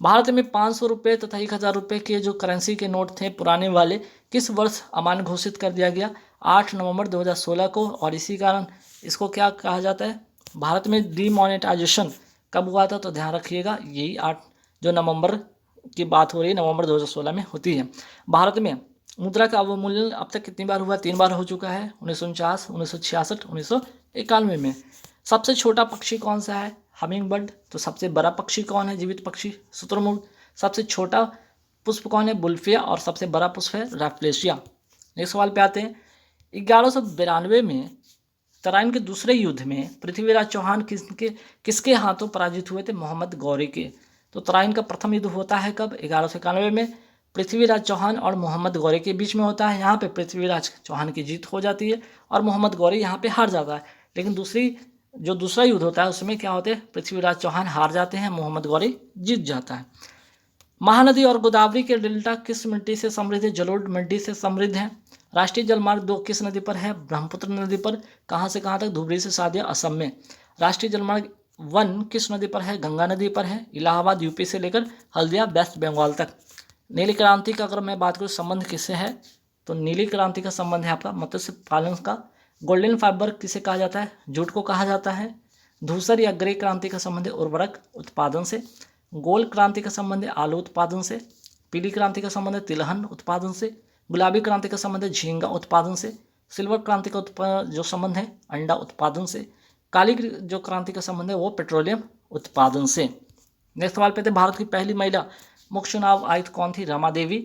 भारत में 500 रुपये तथा 1000 रुपये के जो करेंसी के नोट थे पुराने वाले किस वर्ष अमान्य घोषित कर दिया गया? 8 नवंबर 2016 को। और इसी कारण इसको क्या कहा जाता है? भारत में डीमोनेटाइजेशन कब हुआ था? तो ध्यान रखिएगा यही 8 जो नवंबर की बात हो रही है, नवंबर 2016 में होती है। भारत में मुद्रा का अवमूल्यन अब तक कितनी बार हुआ? 3 बार हो चुका है, 1949, 1966, 1991 में। सबसे छोटा पक्षी कौन सा है? Humming bird. तो सबसे बड़ा पक्षी कौन है? जीवित पक्षी शुतुरमुर्ग। सबसे छोटा पुष्प कौन है? बुल्फिया। और सबसे बड़ा पुष्प है रैफ्लेशिया। नेक्स्ट सवाल पे आते हैं। 1192 में तराइन के दूसरे युद्ध में पृथ्वीराज चौहान किसके हाथों पराजित हुए थे? मोहम्मद गौरी के। तो तराइन का प्रथम युद्ध होता है कब? 1191 में। पृथ्वीराज चौहान और मोहम्मद गौरी के बीच में होता है। यहाँ पे पृथ्वीराज चौहान की जीत हो जाती है और मोहम्मद गौरी यहाँ पे हार जाता है। लेकिन दूसरा युद्ध होता है उसमें क्या होते हैं? पृथ्वीराज चौहान हार जाते हैं, मोहम्मद गौरी जीत जाता है। महानदी और गोदावरी के डेल्टा किस मिट्टी से समृद्ध है? जलोढ़ मिट्टी से समृद्ध है। राष्ट्रीय जलमार्ग 2 किस नदी पर है? ब्रह्मपुत्र नदी पर। कहाँ से कहाँ तक? धुबरी से सादिया असम में। राष्ट्रीय जलमार्ग 1 किस नदी पर है? गंगा नदी पर है। इलाहाबाद यूपी से लेकर हल्दिया वेस्ट बंगाल तक। नीली क्रांति का अगर मैं बात करूँ संबंध किससे है? तो नीली क्रांति का संबंध है आपका मत्स्य पालन का। गोल्डन फाइबर किसे कहा जाता है? जूट को कहा जाता है। धूसर या ग्रे क्रांति का संबंध है उर्वरक उत्पादन से। गोल्ड क्रांति का संबंध है आलू उत्पादन से। पीली क्रांति का संबंध है तिलहन उत्पादन से। गुलाबी क्रांति का संबंध है झींगा उत्पादन से। सिल्वर क्रांति का जो संबंध है अंडा उत्पादन से। काली जो क्रांति का संबंध है वो पेट्रोलियम उत्पादन से। नेक्स्ट सवाल पे थे। भारत की पहली महिला मुख्य चुनाव आयुक्त कौन थी? रमा देवी।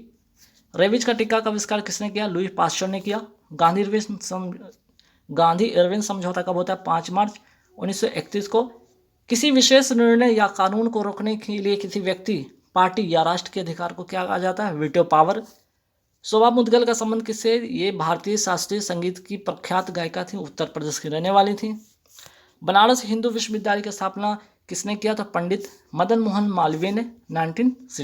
रेबीज का टीका का आविष्कार किसने किया? लुई पास्चर ने किया। गांधी इरविन समझौता कब होता है? 5 मार्च 1931 को। किसी विशेष निर्णय या कानून को रोकने के लिए किसी व्यक्ति, पार्टी या राष्ट्र के अधिकार को क्या कहा जाता है? Veto power. शोभा मुद्गल का संबंध किससे? ये भारतीय शास्त्रीय संगीत की प्रख्यात गायिका थी, उत्तर प्रदेश की रहने वाली थी। बनारस हिंदू विश्वविद्यालय की स्थापना किसने किया था? पंडित मदन मोहन मालवीय ने 1960।